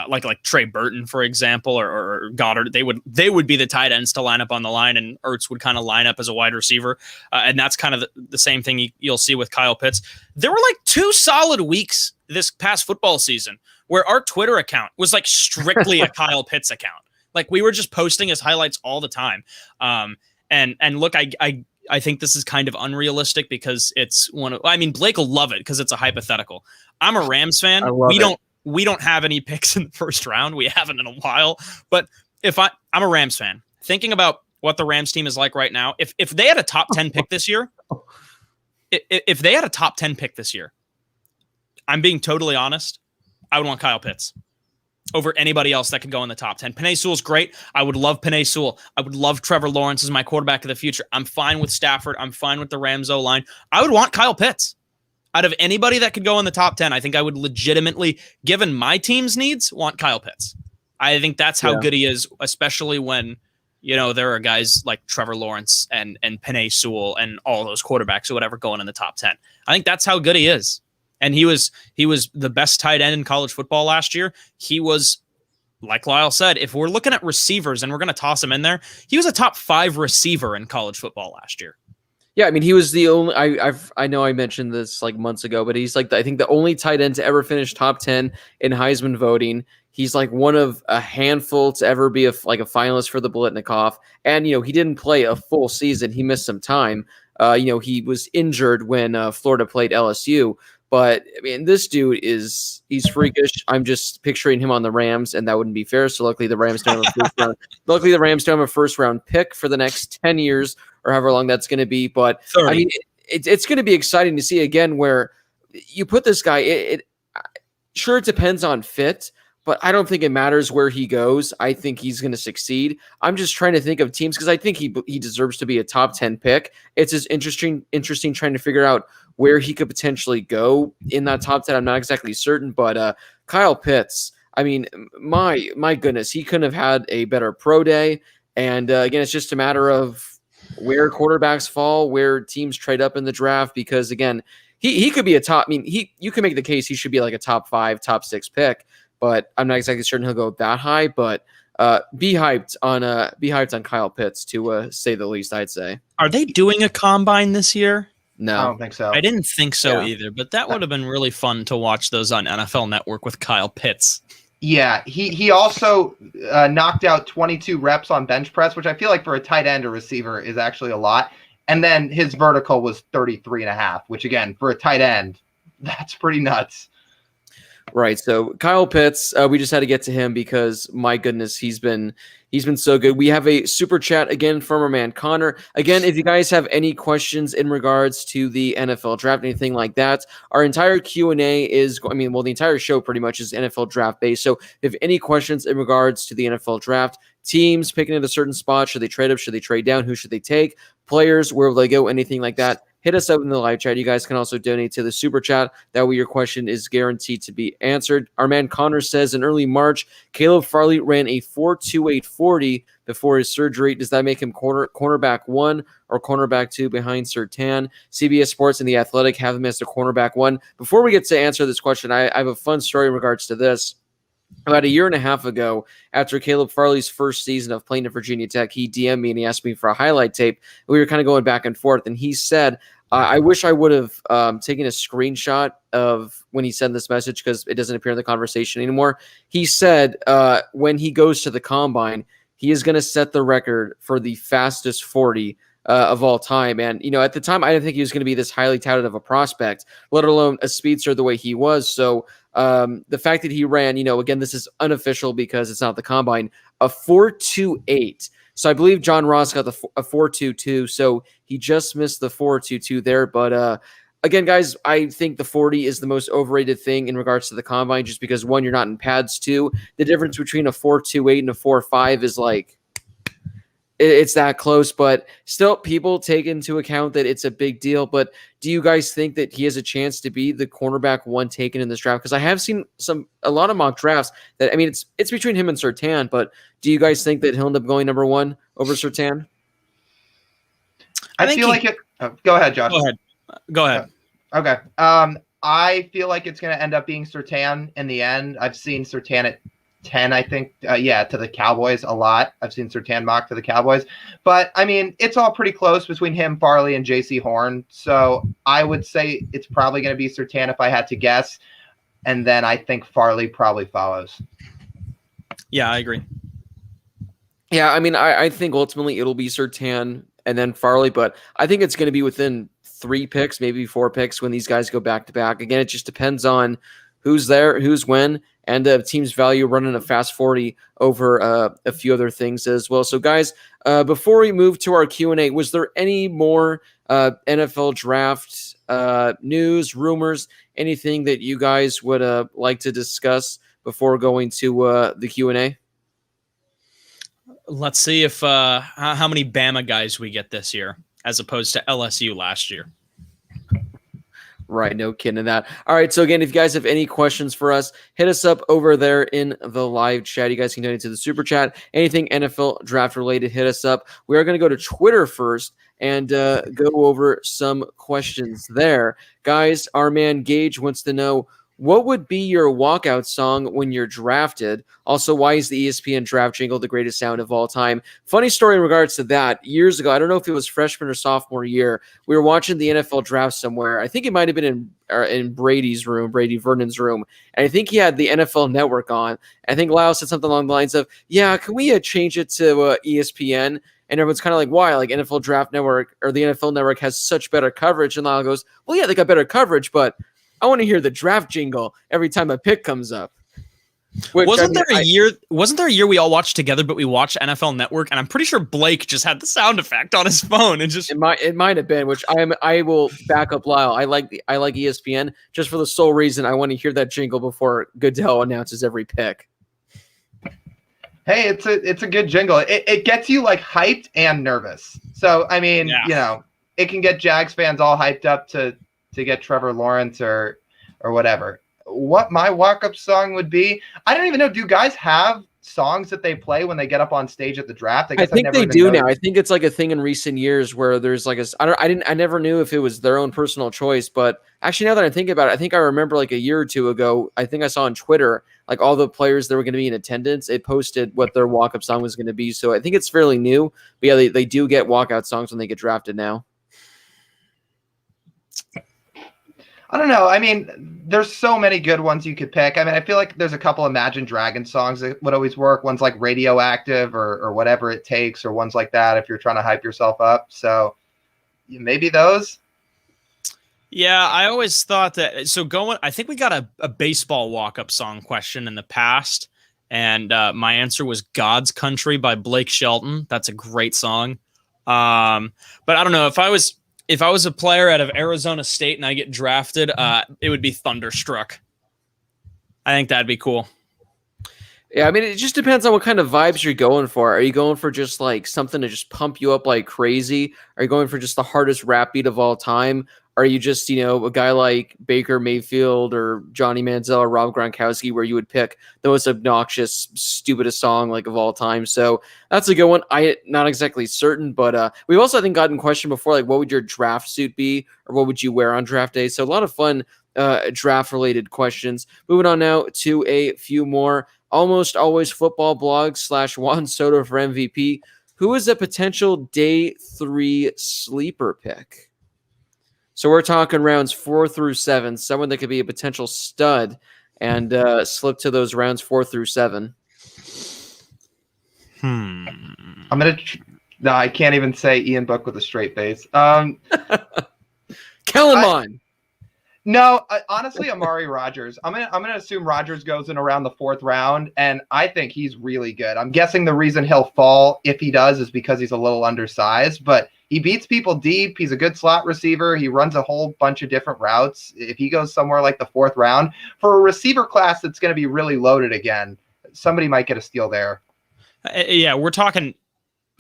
like Trey Burton, for example, or Goddard. They would be the tight ends to line up on the line, and Ertz would kind of line up as a wide receiver. And that's kind of the same thing you'll see with Kyle Pitts. There were like 2 solid weeks this past football season where our Twitter account was like strictly a Kyle Pitts account. Like, we were just posting his highlights all the time. And look, I think this is kind of unrealistic because it's Blake will love it because it's a hypothetical. I'm a Rams fan. We don't have any picks in the first round. We haven't in a while. But I'm a Rams fan, thinking about what the Rams team is like right now. If they had a top 10 pick this year, I'm being totally honest, I would want Kyle Pitts over anybody else that could go in the top 10. Penei Sewell's great. I would love Penei Sewell. I would love Trevor Lawrence as my quarterback of the future. I'm fine with Stafford. I'm fine with the Rams O-line. I would want Kyle Pitts. Out of anybody that could go in the top 10, I think I would legitimately, given my team's needs, want Kyle Pitts. I think that's how good he is, especially when, there are guys like Trevor Lawrence and Penei Sewell and all those quarterbacks or whatever going in the top 10. I think that's how good he is. And he was the best tight end in college football last year. He was, like Lyle said, if we're looking at receivers and we're going to toss him in there, he was a top 5 receiver in college football last year. Yeah, I mean, he was the only. I know I mentioned this like months ago, but he's like I think the only tight end to ever finish top 10 in Heisman voting. He's like one of a handful to ever be a finalist for the Blitnikoff. And he didn't play a full season. He missed some time. He was injured when Florida played LSU. But I mean, this dude he's freakish. I'm just picturing him on the Rams, and that wouldn't be fair. So luckily the Rams don't have a first round. Luckily the Rams don't have a first round pick for the next 10 years or however long that's going to be. But 30. I mean, it's going to be exciting to see again where you put this guy. Sure, it depends on fit, but I don't think it matters where he goes. I think he's going to succeed. I'm just trying to think of teams because I think he deserves to be a top 10 pick. It's just interesting trying to figure out where he could potentially go in that top 10. I'm not exactly certain, but Kyle Pitts, I mean, my goodness, he couldn't have had a better pro day. And again, it's just a matter of where quarterbacks fall, where teams trade up in the draft, because again, he could be a top. I mean, you can make the case he should be like a top 5, top 6 pick, but I'm not exactly certain he'll go that high. But be hyped on Kyle Pitts to say the least. I'd say. Are they doing a combine this year? No, I don't think so. I didn't think so either, but that would have been really fun to watch those on NFL Network with Kyle Pitts. Yeah, he also knocked out 22 reps on bench press, which I feel like for a tight end or receiver is actually a lot. And then his vertical was 33.5, which again, for a tight end, that's pretty nuts. Right. So Kyle Pitts, we just had to get to him because my goodness, he's been so good. We have a super chat again from our man Connor. Again, if you guys have any questions in regards to the NFL draft, anything like that, our entire Q&A the entire show pretty much is NFL draft based. So if any questions in regards to the NFL draft, teams picking at a certain spot, should they trade up, should they trade down, who should they take, players, where will they go, anything like that, hit us up in the live chat. You guys can also donate to the super chat. That way your question is guaranteed to be answered. Our man Connor says in early March, Caleb Farley ran a 4.28 40 before his surgery. Does that make him cornerback 1 or cornerback 2 behind Surtain? CBS Sports and The Athletic have him as the cornerback 1. Before we get to answer this question, I have a fun story in regards to this. About a year and a half ago, after Caleb Farley's first season of playing at Virginia Tech, he DM'd me and he asked me for a highlight tape. We were kind of going back and forth, and he said, I wish I would have taken a screenshot of when he sent this message because it doesn't appear in the conversation anymore. He said when he goes to the Combine, he is going to set the record for the fastest 40 of all time. And, at the time, I didn't think he was going to be this highly touted of a prospect, let alone a speedster the way he was. So the fact that he ran, again, this is unofficial because it's not the Combine, a 4.28. So I believe John Ross got a 4.22. So he just missed the 4.22 there. But again, guys, I think the 40 is the most overrated thing in regards to the Combine, just because, one, you're not in pads. Two, the difference between a 4.28 and a 4.5 is like, it's that close, but still people take into account that it's a big deal. But do you guys think that he has a chance to be the cornerback one taken in this draft? Because I have seen a lot of mock drafts that, it's between him and Surtain, but do you guys think that he'll end up going number one over Surtain? I feel like it. Oh, go ahead, Josh. Go ahead. Okay. I feel like it's going to end up being Surtain in the end. I've seen Surtain at 10, I think, to the Cowboys a lot. I've seen Surtain mock to the Cowboys. But, it's all pretty close between him, Farley, and J.C. Horn. So I would say it's probably going to be Surtain if I had to guess. And then I think Farley probably follows. Yeah, I agree. Yeah, I think ultimately it'll be Surtain and then Farley. But I think it's going to be within 3 picks, maybe 4 picks when these guys go back-to-back. Again, it just depends on who's there, who's when, and the team's value running a fast 40 over a few other things as well. So, guys, before we move to our Q&A, was there any more NFL draft news, rumors, anything that you guys would like to discuss before going to the Q&A? Let's see if how many Bama guys we get this year as opposed to LSU last year. Right, no kidding that. All right, so again, if you guys have any questions for us, hit us up over there in the live chat. You guys can donate to the super chat. Anything NFL draft related, hit us up. We are going to go to Twitter first and go over some questions there. Guys, our man Gage wants to know, what would be your walkout song when you're drafted? Also, why is the ESPN draft jingle the greatest sound of all time? Funny story in regards to that. Years ago, I don't know if it was freshman or sophomore year, we were watching the NFL draft somewhere. I think it might have been in Brady's room, Brady Vernon's room. And I think he had the NFL Network on. I think Lyle said something along the lines of, yeah, can we change it to ESPN? And everyone's kind of like, why? Like NFL Draft Network or the NFL Network has such better coverage. And Lyle goes, well, yeah, they got better coverage, but I want to hear the draft jingle every time a pick comes up. Wasn't there a year we all watched together, but we watched NFL Network, and I'm pretty sure Blake just had the sound effect on his phone and just it might have been, which I will back up Lyle. I like ESPN just for the sole reason I want to hear that jingle before Goodell announces every pick. Hey, it's a good jingle. It gets you like hyped and nervous. So it can get Jags fans all hyped up to get Trevor Lawrence or whatever. What my walk-up song would be, I don't even know. Do guys have songs that they play when they get up on stage at the draft? I think they do now. I think it's like a thing in recent years where there's like I never knew if it was their own personal choice, but actually now that I think about it, I think I remember like a year or two ago, I think I saw on Twitter, like all the players that were going to be in attendance, it posted what their walk-up song was going to be. So I think it's fairly new, but yeah, they do get walkout songs when they get drafted now. I don't know. There's so many good ones you could pick. I feel like there's a couple Imagine Dragons songs that would always work. Ones like Radioactive or Whatever It Takes, or ones like that if you're trying to hype yourself up. So maybe those. Yeah, I always thought that. So I think we got a baseball walk-up song question in the past, and my answer was God's Country by Blake Shelton. That's a great song. But I don't know, if I was a player out of Arizona State and I get drafted, it would be Thunderstruck. I think that'd be cool. Yeah, it just depends on what kind of vibes you're going for. Are you going for just like something to just pump you up like crazy? Are you going for just the hardest rap beat of all time? Are you just, a guy like Baker Mayfield or Johnny Manziel or Rob Gronkowski, where you would pick the most obnoxious, stupidest song like of all time? So that's a good one. I'm not exactly certain, but we've also, I think, gotten question before, like, what would your draft suit be, or what would you wear on draft day? So a lot of fun draft related questions. Moving on now to a few more. Almost Always Football Blog / Juan Soto for MVP. Who is a potential day 3 sleeper pick? So we're talking rounds 4 through 7, someone that could be a potential stud and slip to those rounds 4 through 7. No, I can't even say Ian Book with a straight face. Kellenmon. No, honestly, Amari Rogers. I'm gonna assume Rogers goes in around the 4th round, and I think he's really good. I'm guessing the reason he'll fall, if he does, is because he's a little undersized, but he beats people deep. He's a good slot receiver. He runs a whole bunch of different routes. If he goes somewhere like the 4th round, for a receiver class that's going to be really loaded again, somebody might get a steal there. Yeah, we're talking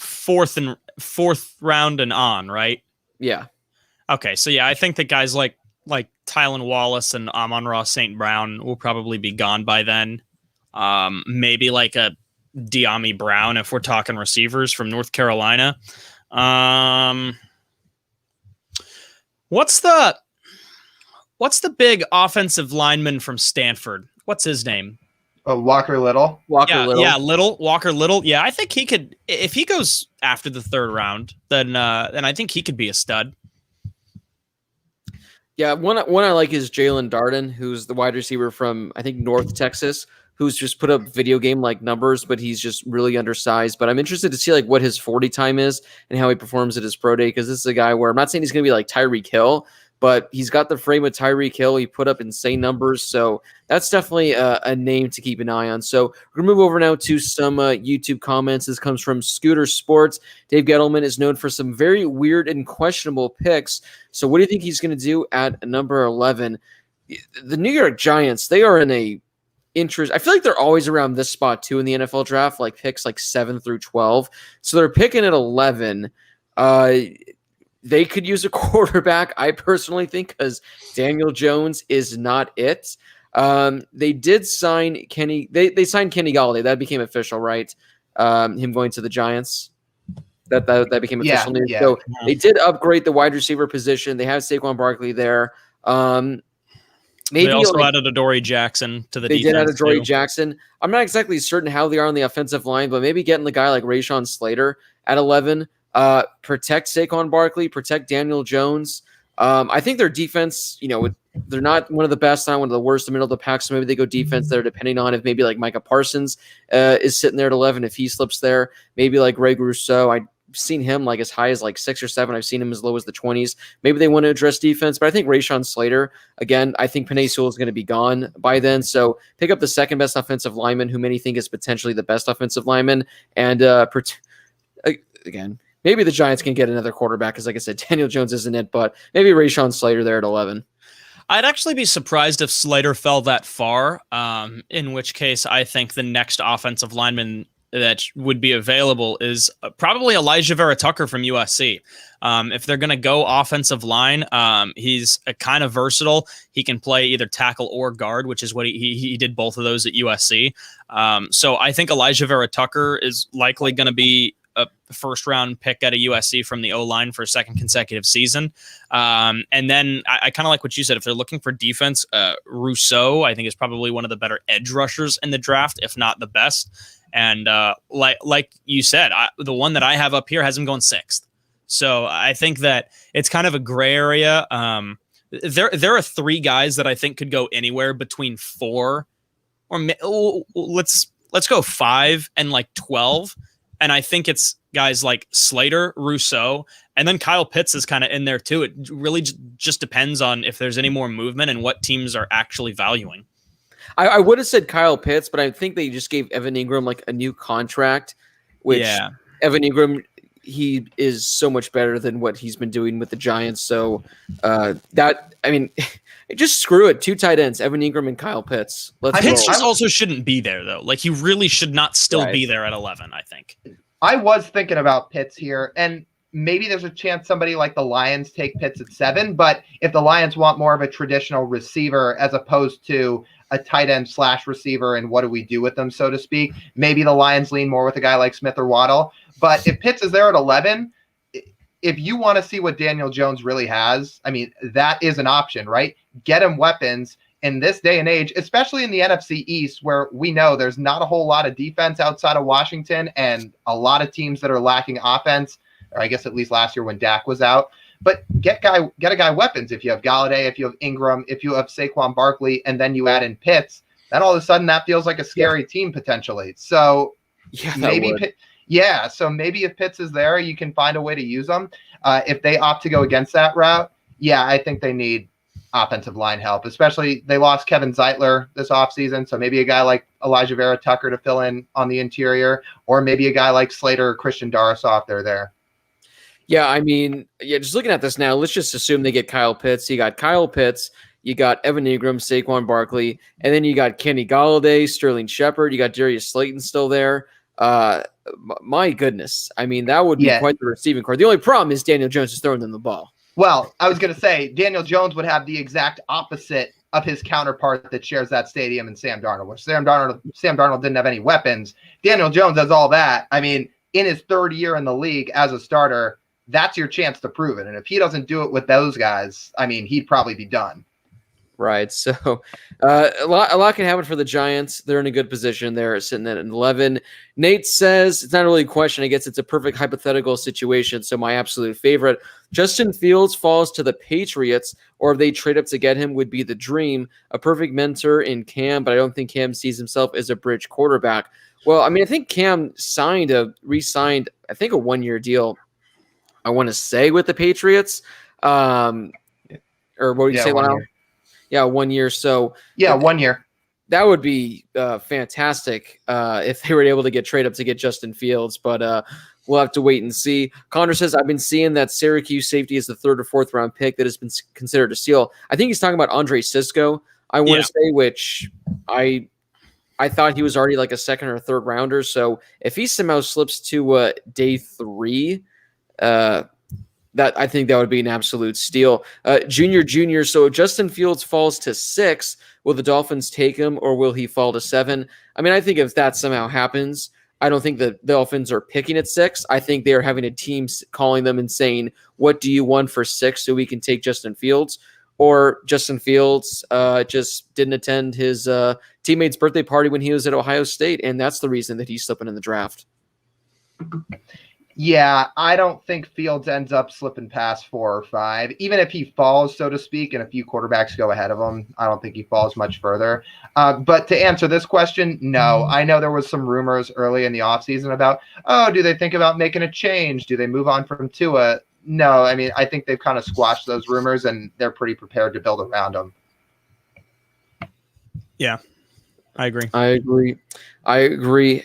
4th round and on, right? Yeah. Okay, so yeah, I think that guys like Tylan Wallace and Amon-Ra St. Brown will probably be gone by then. Maybe like a De'Ami Brown if we're talking receivers from North Carolina. What's the big offensive lineman from Stanford? What's his name? Walker Little. Walker Little. Yeah, I think he could, if he goes after the 3rd round, then I think he could be a stud. Yeah, one I like is Jalen Darden, who's the wide receiver from, I think, North Texas, who's just put up video game like numbers, but he's just really undersized. But I'm interested to see like what his 40 time is and how he performs at his pro day, because this is a guy where I'm not saying he's going to be like Tyreek Hill, but he's got the frame of Tyreek Hill. He put up insane numbers, so that's definitely a name to keep an eye on. So we're going to move over now to some YouTube comments. This comes from Scooter Sports. Dave Gettleman is known for some very weird and questionable picks. So what do you think he's going to do at number 11? The New York Giants, they are in a interest. I feel like they're always around this spot too in the NFL draft, like picks like 7 through 12. So they're picking at 11. They could use a quarterback, I personally think, because Daniel Jones is not it. They did sign Kenny. They signed Kenny Galladay. That became official, right? Him going to the Giants. That became official news. Yeah. So they did upgrade the wide receiver position. They have Saquon Barkley there. Maybe they also added Adoree Jackson to the defense. They did add Adoree Jackson. I'm not exactly certain how they are on the offensive line, but maybe getting the guy like Rashawn Slater at 11. Protect Saquon Barkley, protect Daniel Jones. I think their defense, they're not one of the best, not one of the worst in the middle of the pack, so maybe they go defense there, depending on if maybe like Micah Parsons is sitting there at 11, if he slips there. Maybe like Greg Rousseau. I've seen him like as high as like 6 or 7. I've seen him as low as the 20s. Maybe they want to address defense, but I think Rashawn Slater, again, I think Penei Sewell is going to be gone by then, so pick up the second best offensive lineman, who many think is potentially the best offensive lineman, and again, maybe the Giants can get another quarterback because, like I said, Daniel Jones isn't it, but maybe Rashawn Slater there at 11. I'd actually be surprised if Slater fell that far, in which case I think the next offensive lineman that would be available is probably Elijah Vera Tucker from USC. If they're going to go offensive line, he's a kind of versatile. He can play either tackle or guard, which is what he did both of those at USC. So I think Elijah Vera Tucker is likely going to be a first-round pick at a USC from the O-line for a second consecutive season. And then I kind of like what you said. If they're looking for defense, Rousseau, I think, is probably one of the better edge rushers in the draft, if not the best. And like you said, the one that I have up here has him going 6th. So I think that it's kind of a gray area. There are 3 guys that I think could go anywhere between 4 or let's go 5 and like 12. And I think it's guys like Slater, Rousseau, and then Kyle Pitts is kind of in there too. It really just depends on if there's any more movement and what teams are actually valuing. I would have said Kyle Pitts, but I think they just gave Evan Ingram like a new contract, which Evan Ingram, he is so much better than what he's been doing with the Giants. So just screw it. 2 tight ends, Evan Ingram and Kyle Pitts. Pitts just also shouldn't be there though. Like he really should not still be there at 11, I think. I was thinking about Pitts here, and maybe there's a chance somebody like the Lions take Pitts at 7, but if the Lions want more of a traditional receiver as opposed to a tight end / receiver, and what do we do with them, so to speak, maybe the Lions lean more with a guy like Smith or Waddle. But if Pitts is there at 11, if you want to see what Daniel Jones really has, I mean, that is an option, right? Get him weapons. in this day and age, especially in the NFC East, where we know there's not a whole lot of defense outside of Washington and a lot of teams that are lacking offense, or I guess at least last year when Dak was out. But get a guy weapons. If you have Galladay, if you have Ingram, if you have Saquon Barkley, and then you add in Pitts, then all of a sudden that feels like a scary team potentially. So maybe if Pitts is there, you can find a way to use them. If they opt to go against that route, I think they need offensive line help, especially they lost Kevin Zeitler this offseason. So maybe a guy like Elijah Vera Tucker to fill in on the interior, or maybe a guy like Slater or Christian Darrisaw if they're there. Yeah, I mean, just looking at this now, let's just assume they get Kyle Pitts. You got Kyle Pitts, you got Evan Ingram, Saquon Barkley, and then you got Kenny Galladay, Sterling Shepard, you got Darius Slayton still there. My goodness. I mean, that would be quite the receiving core. The only problem is Daniel Jones is throwing them the ball. Well, I was going to say Daniel Jones would have the exact opposite of his counterpart that shares that stadium in Sam Darnold, where Sam Darnold didn't have any weapons. Daniel Jones has all that. I mean, in his third year in the league as a starter, that's your chance to prove it. And if he doesn't do it with those guys, I mean, he'd probably be done. Right. So a lot can happen for the Giants. They're in a good position. They're sitting at 11. Nate says, it's not really a question. I guess it's a perfect hypothetical situation. So my absolute favorite, Justin Fields falls to the Patriots, or if they trade up to get him, would be the dream. A perfect mentor in Cam, but I don't think Cam sees himself as a bridge quarterback. Well, I mean, I think Cam re-signed, I think a 1-year deal, I want to say, with the Patriots. Or what did you say, Lyle? Yeah, 1 year. So 1 year. That would be fantastic if they were able to get trade up to get Justin Fields, but we'll have to wait and see. Connor says, I've been seeing that Syracuse safety is the 3rd or 4th round pick that has been considered a steal. I think he's talking about Andre Sisco, I want to say, which I thought he was already like a 2nd or 3rd rounder. So if he somehow slips to day 3, that I think that would be an absolute steal. Junior. So if Justin Fields falls to 6, will the Dolphins take him, or will he fall to 7? I mean, I think if that somehow happens, I don't think the Dolphins are picking at 6. I think they are having a team calling them and saying, what do you want for 6 so we can take Justin Fields? Or Justin Fields just didn't attend his teammate's birthday party when he was at Ohio State, and that's the reason that he's slipping in the draft. Yeah, I don't think Fields ends up slipping past 4 or 5. Even if he falls, so to speak, and a few quarterbacks go ahead of him, I don't think he falls much further. But to answer this question, no. I know there was some rumors early in the offseason about, do they think about making a change? Do they move on from Tua? No, I mean, I think they've kind of squashed those rumors, and they're pretty prepared to build around them. Yeah, I agree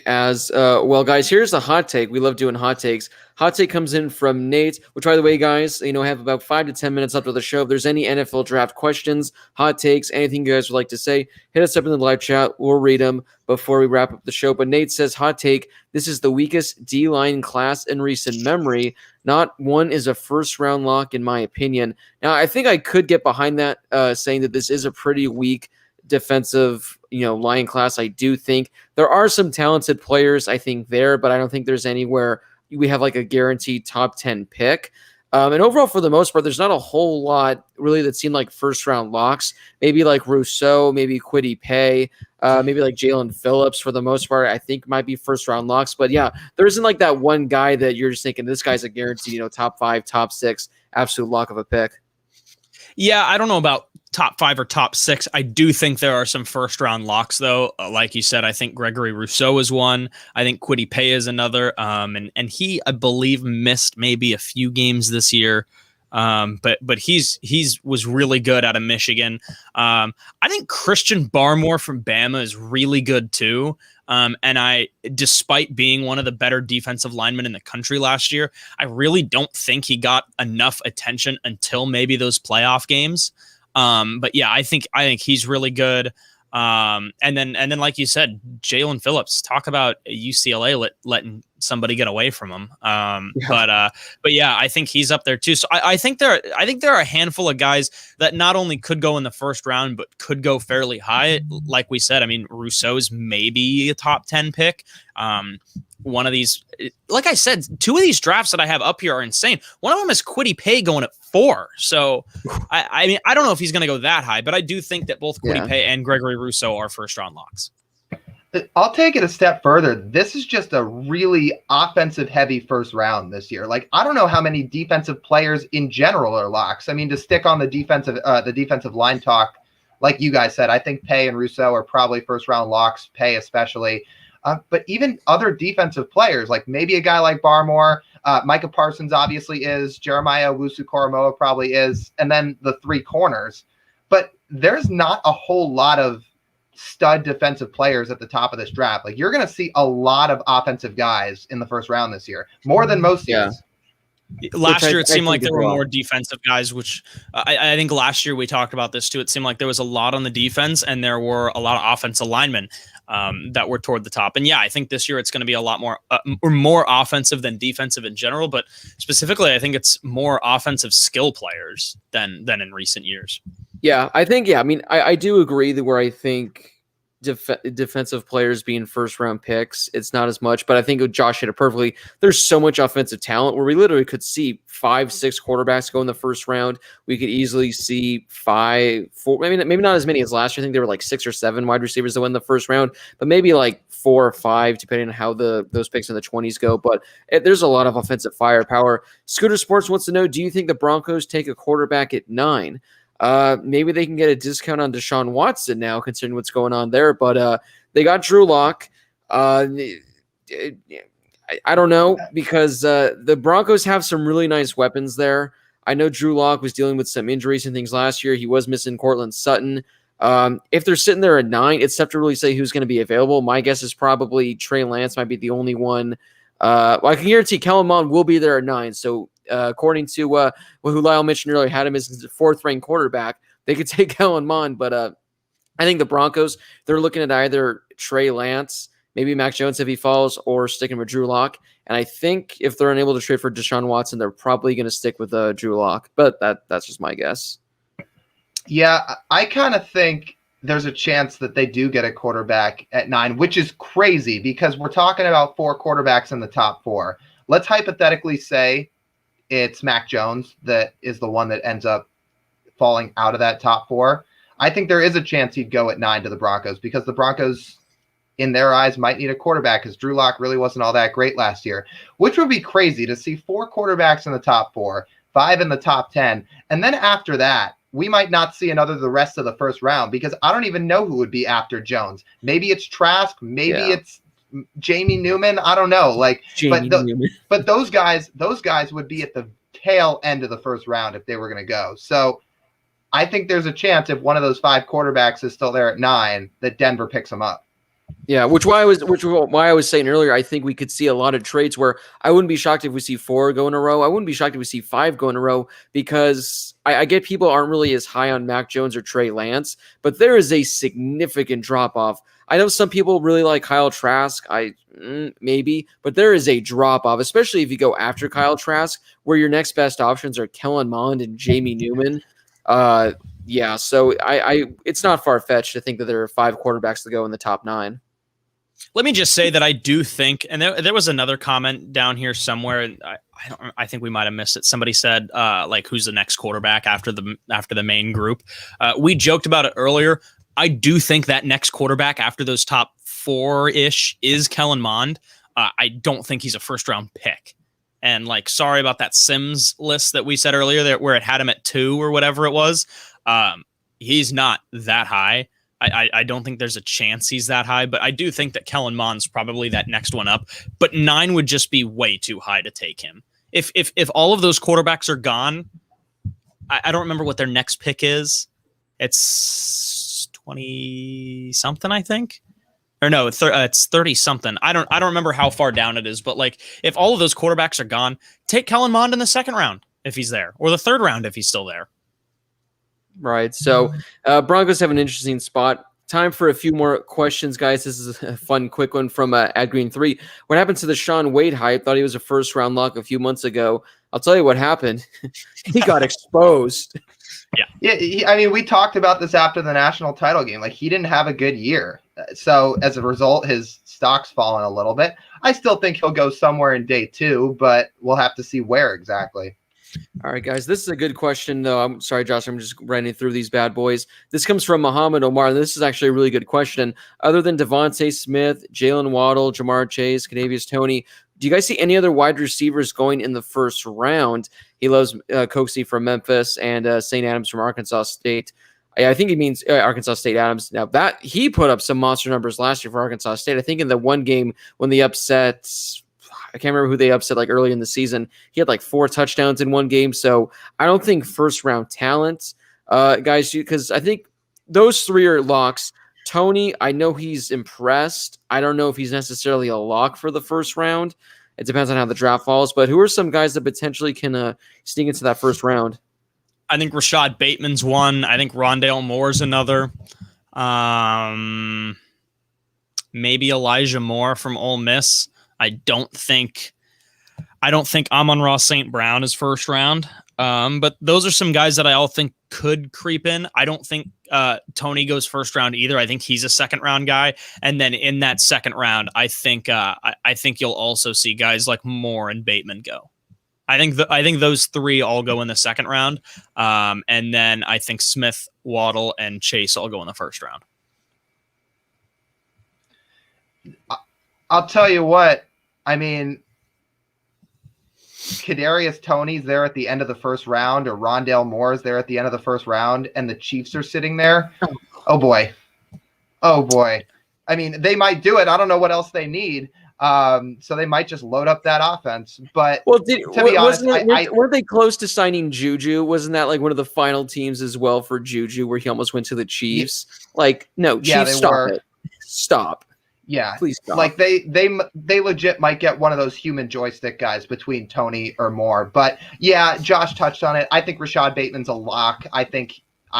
as well, guys. Here's a hot take. We love doing hot takes. Hot take comes in from Nate, which, by the way, guys, have about 5 to 10 minutes left of the show. If there's any NFL draft questions, hot takes, anything you guys would like to say, hit us up in the live chat. We'll read them before we wrap up the show. But Nate says, hot take, this is the weakest D-line class in recent memory. Not one is a first-round lock, in my opinion. Now, I think I could get behind that, saying that this is a pretty weak defensive line class. I do think there are some talented players, I think, there, but I don't think there's anywhere we have like a guaranteed top 10 pick. And overall, for the most part, there's not a whole lot really that seemed like first round locks. Maybe like Rousseau, maybe Kwity Paye, maybe like Jalen Phillips for the most part, I think might be first round locks. But yeah, there isn't like that one guy that you're just thinking this guy's a guarantee, top 5, top 6, absolute lock of a pick. Yeah, I don't know about top 5 or top 6. I do think there are some first round locks, though. Like you said, I think Gregory Rousseau is one. I think Kwity Paye is another. And he, I believe, missed maybe a few games this year. But he's was really good out of Michigan. I think Christian Barmore from Bama is really good too. And despite being one of the better defensive linemen in the country last year, I really don't think he got enough attention until maybe those playoff games. But yeah, I think he's really good. And then like you said, Jalen Phillips, talk about UCLA letting somebody get away from him. But yeah, I think he's up there too. So I think there are a handful of guys that not only could go in the first round, but could go fairly high. Like we said, I mean, Rousseau's maybe a top 10 pick. One of these, like I said, two of these drafts that I have up here are insane. One of them is Kwity Paye going at 4. So I mean, I don't know if he's going to go that high, but I do think that both Kwity Paye and Gregory Rousseau are first round locks. I'll take it a step further. This is just a really offensive heavy first round this year. Like, I don't know how many defensive players in general are locks. I mean, to stick on the defensive line talk, like you guys said, I think Paye and Rousseau are probably first round locks, Paye especially. But even other defensive players, like maybe a guy like Barmore, Micah Parsons obviously is, Jeremiah Owusu-Koramoah probably is, and then the 3 corners. But there's not a whole lot of stud defensive players at the top of this draft. Like, you're going to see a lot of offensive guys in the first round this year, more than most years. Last year, it seemed like there were more defensive guys, which I think last year we talked about this too. It seemed like there was a lot on the defense and there were a lot of offensive linemen that were toward the top. And yeah, I think this year it's going to be a lot more or more offensive than defensive in general. But specifically, I think it's more offensive skill players than in recent years. Yeah, I think, I mean, I do agree that where I think defensive players being first round picks, it's not as much, but I think Josh hit it perfectly. There's so much offensive talent where we literally could see 5-6 quarterbacks go in the first round. We could easily see 5, 4, maybe not as many as last year. I think there were like 6 or 7 wide receivers that went in the first round, but maybe like 4 or 5, depending on how those picks in the 20s go. But there's a lot of offensive firepower. Scooter Sports wants to know, do you think the Broncos take a quarterback at 9? Maybe they can get a discount on Deshaun Watson now, considering what's going on there. But they got Drew Lock. I don't know, because the Broncos have some really nice weapons there. I know Drew Lock was dealing with some injuries and things last year. He was missing Cortland Sutton. If they're sitting there at 9, it's tough to really say who's going to be available. My guess is probably Trey Lance might be the only one. Well, I can guarantee Kellen Mond will be there at 9. So according to who Lyle mentioned earlier, had him as his 4th-ranked quarterback, they could take Kellen Mond. But I think the Broncos, they're looking at either Trey Lance, maybe Mac Jones if he falls, or sticking with Drew Lock. And I think if they're unable to trade for Deshaun Watson, they're probably going to stick with Drew Lock. But that's just my guess. Yeah, I kind of think there's a chance that they do get a quarterback at 9, which is crazy because we're talking about 4 quarterbacks in the top 4. Let's hypothetically say it's Mac Jones that is the one that ends up falling out of that top 4. I think there is a chance he'd go at 9 to the Broncos because the Broncos, in their eyes, might need a quarterback because Drew Lock really wasn't all that great last year, which would be crazy to see 4 quarterbacks in the top 4, 5 in the top 10. And then after that, we might not see the rest of the first round because I don't even know who would be after Jones. Maybe it's Trask. Maybe it's Jamie Newman. I don't know. But those guys would be at the tail end of the first round if they were going to go. So I think there's a chance if one of those 5 quarterbacks is still there at 9 that Denver picks them up. Yeah, which why I was saying earlier, I think we could see a lot of trades where I wouldn't be shocked if we see 4 go in a row. I wouldn't be shocked if we see 5 go in a row because I get people aren't really as high on Mac Jones or Trey Lance, but there is a significant drop-off. I know some people really like Kyle Trask, maybe, but there is a drop-off, especially if you go after Kyle Trask, where your next best options are Kellen Mond and Jamie Newman. Yeah, so it's not far-fetched to think that there are 5 quarterbacks to go in the top 9. Let me just say that I do think, and there was another comment down here somewhere, and I think we might have missed it. Somebody said, who's the next quarterback after the main group? We joked about it earlier. I do think that next quarterback after those top 4-ish is Kellen Mond. I don't think he's a first-round pick. And sorry about that Sims list that we said earlier where it had him at 2 or whatever it was. He's not that high. I don't think there's a chance he's that high, but I do think that Kellen Mond's probably that next one up. But 9 would just be way too high to take him. If all of those quarterbacks are gone, I don't remember what their next pick is. It's 20 something, I think. Or no, it's 30 something. I don't remember how far down it is, but if all of those quarterbacks are gone, take Kellen Mond in the 2nd round if he's there, or the 3rd round if he's still there. Right. So Broncos have an interesting spot. time for a few more questions, guys. This is a fun, quick one from Ad Green 3. What happened to the Sean Wade hype? Thought he was a first-round lock a few months ago. I'll tell you what happened. He got exposed. Yeah. I mean, we talked about this after the national title game. Like, he didn't have a good year. So as a result, his stock's fallen a little bit. I still think he'll go somewhere in day 2, but we'll have to see where exactly. All right, guys, this is a good question, though. I'm sorry, Josh, I'm just running through these bad boys. This comes from Muhammad Omar, and this is actually a really good question. Other than Devontae Smith, Jalen Waddle, Jamar Chase, Kadarius Toney, do you guys see any other wide receivers going in the first round? He loves Coxie from Memphis and St. Adams from Arkansas State. I think he means Arkansas State Adams. Now, that he put up some monster numbers last year for Arkansas State. I think in the one game when they upset – I can't remember who they upset like early in the season. He had like 4 touchdowns in one game. So I don't think first round talent, guys, because I think those 3 are locks. Tony, I know he's impressed. I don't know if he's necessarily a lock for the first round. It depends on how the draft falls. But who are some guys that potentially can sneak into that first round? I think Rashad Bateman's one. I think Rondale Moore's another. Maybe Elijah Moore from Ole Miss. I don't think Amon-Ra St. Brown is first round. But those are some guys that I all think could creep in. I don't think Tony goes first round either. I think he's a second round guy. And then in that second round, I think you'll also see guys like Moore and Bateman go. I think those 3 all go in the second round. And then I think Smith, Waddle, and Chase all go in the first round. I'll tell you what, I mean, Kadarius Toney's there at the end of the first round, or Rondale Moore's there at the end of the first round, and the Chiefs are sitting there. Oh boy. I mean, they might do it. I don't know what else they need. So they might just load up that offense. But to be honest, weren't they close to signing Juju? Wasn't that like one of the final teams as well for Juju, where he almost went to the Chiefs? Chiefs, stop it. Stop. Yeah, please stop. Like they legit might get one of those human joystick guys between Tony or Moore. But yeah, Josh touched on it. I think Rashad Bateman's a lock. I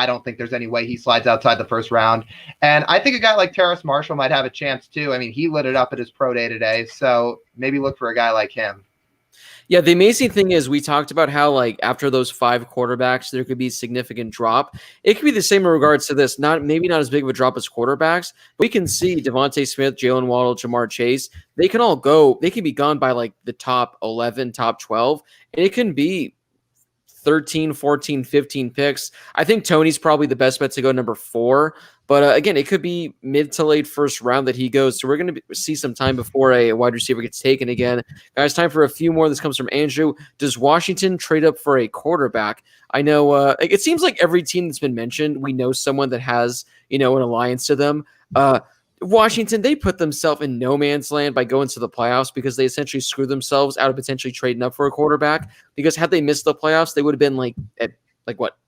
don't think there's any way he slides outside the first round. And I think a guy like Terrace Marshall might have a chance too. I mean, he lit it up at his pro day today. So maybe look for a guy like him. Yeah, the amazing thing is we talked about how like after those 5 quarterbacks, there could be significant drop. It could be the same in regards to this. Maybe not as big of a drop as quarterbacks. But we can see Devontae Smith, Jalen Waddle, Jamar Chase. They can all go. They can be gone by like the top 11, top 12. And it can be 13, 14, 15 picks. I think Tony's probably the best bet to go number 4. But again, it could be mid to late first round that he goes. So we're going to see some time before a wide receiver gets taken again. Guys, time for a few more. This comes from Andrew. Does Washington trade up for a quarterback? I know it seems like every team that's been mentioned, we know someone that has, an alliance to them. Washington, they put themselves in no man's land by going to the playoffs because they essentially screwed themselves out of potentially trading up for a quarterback. Because had they missed the playoffs, they would have been at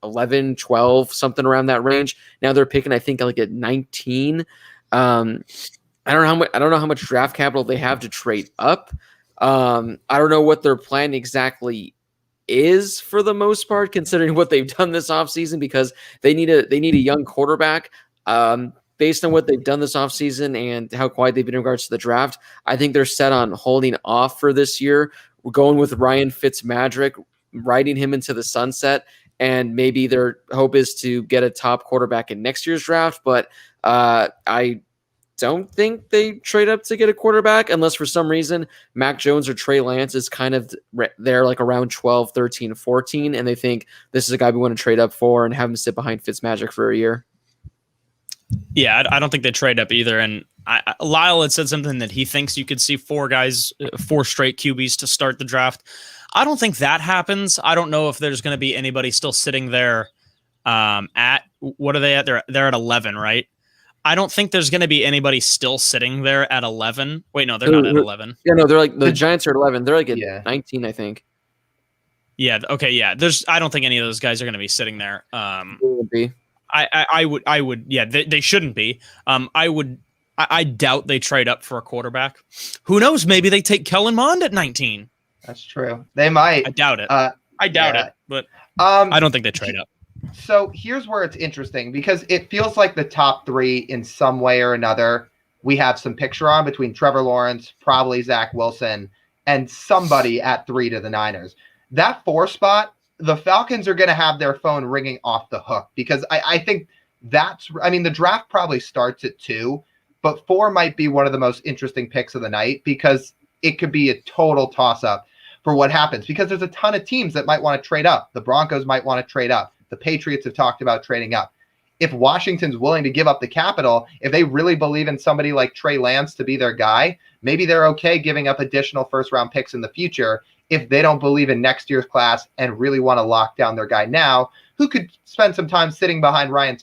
11, 12, something around that range. Now they're picking, I think, at 19. I don't know how much draft capital they have to trade up. I don't know what their plan exactly is for the most part, considering what they've done this offseason, because they need a young quarterback. Based on what they've done this offseason and how quiet they've been in regards to the draft, I think they're set on holding off for this year. We're going with Ryan Fitzmagic, riding him into the sunset. And maybe their hope is to get a top quarterback in next year's draft. But I don't think they trade up to get a quarterback unless for some reason Mac Jones or Trey Lance is kind of there like around 12, 13, 14. And they think this is a guy we want to trade up for and have him sit behind Fitzmagic for a year. Yeah, I don't think they trade up either. And Lyle had said something that he thinks you could see 4 straight QBs to start the draft. I don't think that happens. I don't know if there's going to be anybody still sitting there at what are they at? They're at 11, right? I don't think there's going to be anybody still sitting there at 11. Wait, no, they're not at 11. Yeah, no, they're like the Giants are at 11. They're like at 19, I think. Yeah. Okay. Yeah. I don't think any of those guys are going to be sitting there. Would be. I would. Yeah. They shouldn't be. I doubt they trade up for a quarterback. Who knows? Maybe they take Kellen Mond at 19. That's true. They might. I doubt it. I doubt it, but I don't think they trade up. So here's where it's interesting because it feels like the top three in some way or another we have some picture on between Trevor Lawrence, probably Zach Wilson, and somebody at 3 to the Niners. That 4 spot, the Falcons are going to have their phone ringing off the hook because I think the draft probably starts at 2, but 4 might be one of the most interesting picks of the night because it could be a total toss-up for what happens because there's a ton of teams that might want to trade up. The Broncos might want to trade up. The Patriots have talked about trading up. If Washington's willing to give up the capital, if they really believe in somebody like Trey Lance to be their guy, maybe they're okay giving up additional first-round picks in the future if they don't believe in next year's class and really want to lock down their guy now, who could spend some time sitting behind Ryan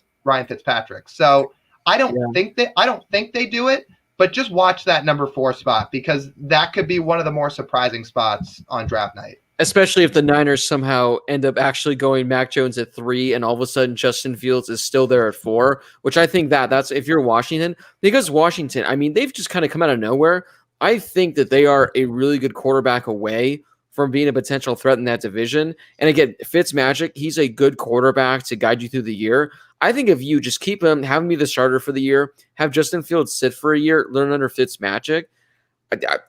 Fitzpatrick. So I don't think they do it, but just watch that number 4 spot because that could be one of the more surprising spots on draft night. Especially if the Niners somehow end up actually going Mac Jones at 3 and all of a sudden Justin Fields is still there at 4, which I think that's if you're Washington, because Washington, I mean, they've just kind of come out of nowhere. I think that they are a really good quarterback away from being a potential threat in that division. And again, Fitzmagic, he's a good quarterback to guide you through the year. I think if you just keep him, have him be the starter for the year, have Justin Fields sit for a year, learn under Fitzmagic,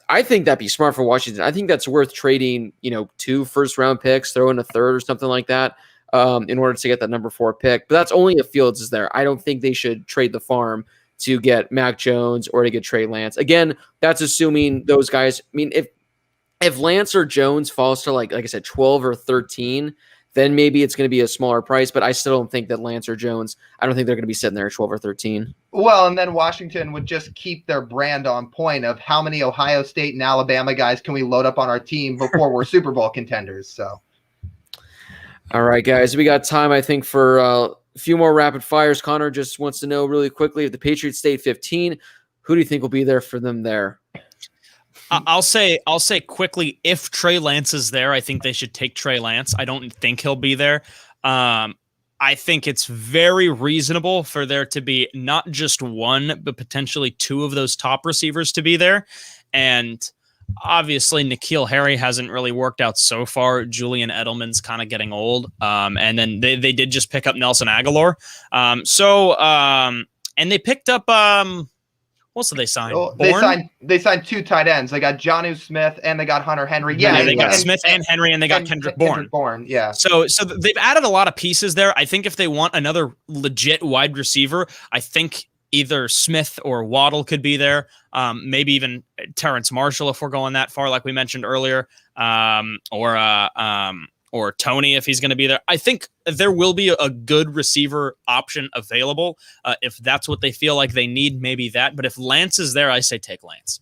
I think that'd be smart for Washington. I think that's worth trading, 2 first-round picks, throw in a third or something like that in order to get that number 4 pick. But that's only if Fields is there. I don't think they should trade the farm to get Mac Jones or to get Trey Lance. Again, that's assuming those guys. I mean, if Lance or Jones falls to like I said, 12 or 13, then maybe it's going to be a smaller price. But I still don't think that Lance or Jones, I don't think they're going to be sitting there at 12 or 13. Well, and then Washington would just keep their brand on point of how many Ohio State and Alabama guys can we load up on our team before we're Super Bowl contenders. So, all right, guys, we got time, I think, for a few more rapid fires. Connor just wants to know really quickly, if the Patriots stay at 15, who do you think will be there for them there? I'll say quickly, if Trey Lance is there, I think they should take Trey Lance. I don't think he'll be there. I think it's very reasonable for there to be not just 1, but potentially 2 of those top receivers to be there. And obviously, N'Keal Harry hasn't really worked out so far. Julian Edelman's kind of getting old. And then they did just pick up Nelson Aguilar. And they picked up what else did they sign? Oh, they signed 2 tight ends. They got Jonnu Smith and they got Hunter Henry. Yeah, they got Smith and Henry, and they got Kendrick Bourne. Yeah. So they've added a lot of pieces there. I think if they want another legit wide receiver, I think either Smith or Waddle could be there. Maybe even Terrence Marshall if we're going that far, like we mentioned earlier. Or Tony if he's going to be there. I think there will be a good receiver option available. If that's what they feel like they need, maybe that. But if Lance is there, I say take Lance.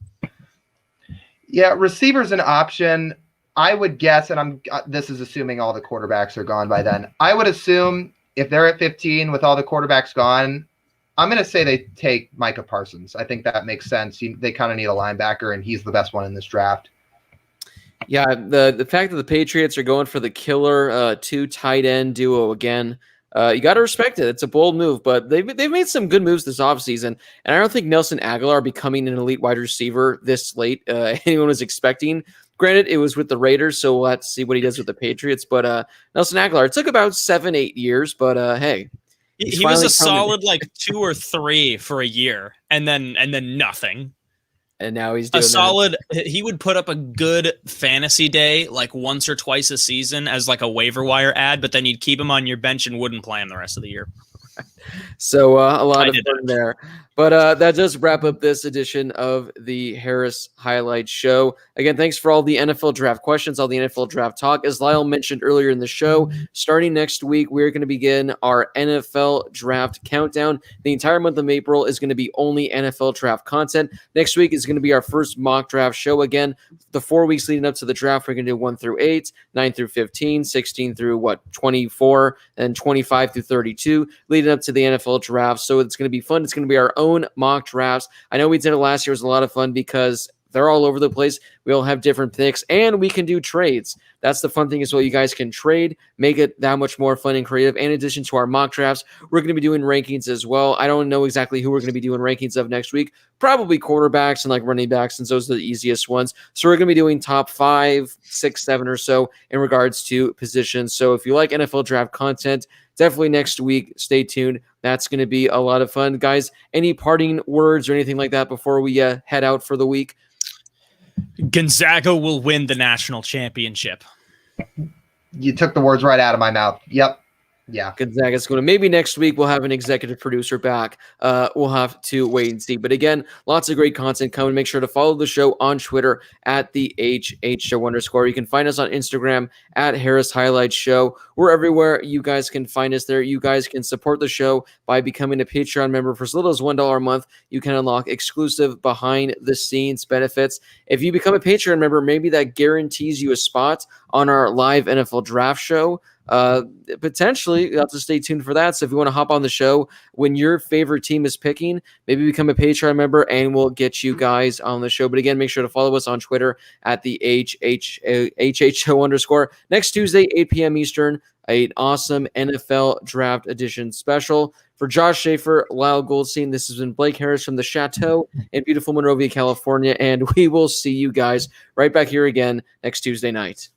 Yeah, receiver's an option. I would guess, and this is assuming all the quarterbacks are gone by then. I would assume if they're at 15 with all the quarterbacks gone, I'm going to say they take Micah Parsons. I think that makes sense. They kind of need a linebacker, and he's the best one in this draft. Yeah, the fact that the Patriots are going for the killer 2 tight end duo again, you got to respect it. It's a bold move, but they've made some good moves this offseason, and I don't think Nelson Aguilar becoming an elite wide receiver this late anyone was expecting. Granted, it was with the Raiders, so we'll have to see what he does with the Patriots. But Nelson Aguilar, it took about 7-8 years, but hey. He was a solid 2 or 3 for a year, and then nothing. And now he's doing he would put up a good fantasy day once or twice a season as a waiver wire ad, but then you'd keep him on your bench and wouldn't play him the rest of the year. So a lot of fun there. But that does wrap up this edition of the Harris Highlight Show. Again, thanks for all the NFL draft questions, all the NFL draft talk. As Lyle mentioned earlier in the show, starting next week, we're going to begin our NFL draft countdown. The entire month of April is going to be only NFL draft content. Next week is going to be our first mock draft show. Again, the 4 weeks leading up to the draft, we're going to do 1 through 8, 9 through 15, 16 through 24, and 25 through 32, leading up to the NFL draft. So it's going to be fun. It's going to be our own mock drafts. I know we did it last year. It was a lot of fun because they're all over the place. We all have different picks, and we can do trades. That's the fun thing as well. You guys can trade, make it that much more fun and creative. In addition to our mock drafts, we're going to be doing rankings as well. I don't know exactly who we're going to be doing rankings of next week. Probably quarterbacks and like running backs, since those are the easiest ones. So we're going to be doing top 5, 6, 7 or so in regards to positions. So if you like NFL draft content, definitely next week, stay tuned. That's going to be a lot of fun. Guys, any parting words or anything like that before we head out for the week? Gonzaga will win the national championship. You took the words right out of my mouth. Yep. Yeah. Gonzaga's going to. Maybe next week we'll have an executive producer back. We'll have to wait and see. But again, lots of great content coming. Make sure to follow the show on Twitter at the HHShow_. You can find us on Instagram at Harris Highlights Show. We're everywhere. You guys can find us there. You guys can support the show by becoming a Patreon member for as little as $1 a month. You can unlock exclusive behind the scenes benefits. If you become a Patreon member, maybe that guarantees you a spot on our live NFL draft show. Potentially, you'll have to stay tuned for that. So if you want to hop on the show when your favorite team is picking, maybe become a Patreon member and we'll get you guys on the show. But again, make sure to follow us on Twitter at the HHShow_. Next Tuesday, 8 p.m. Eastern, an awesome NFL Draft Edition special. For Josh Schaefer, Lyle Goldstein, this has been Blake Harris from the Chateau in beautiful Monrovia, California, and we will see you guys right back here again next Tuesday night.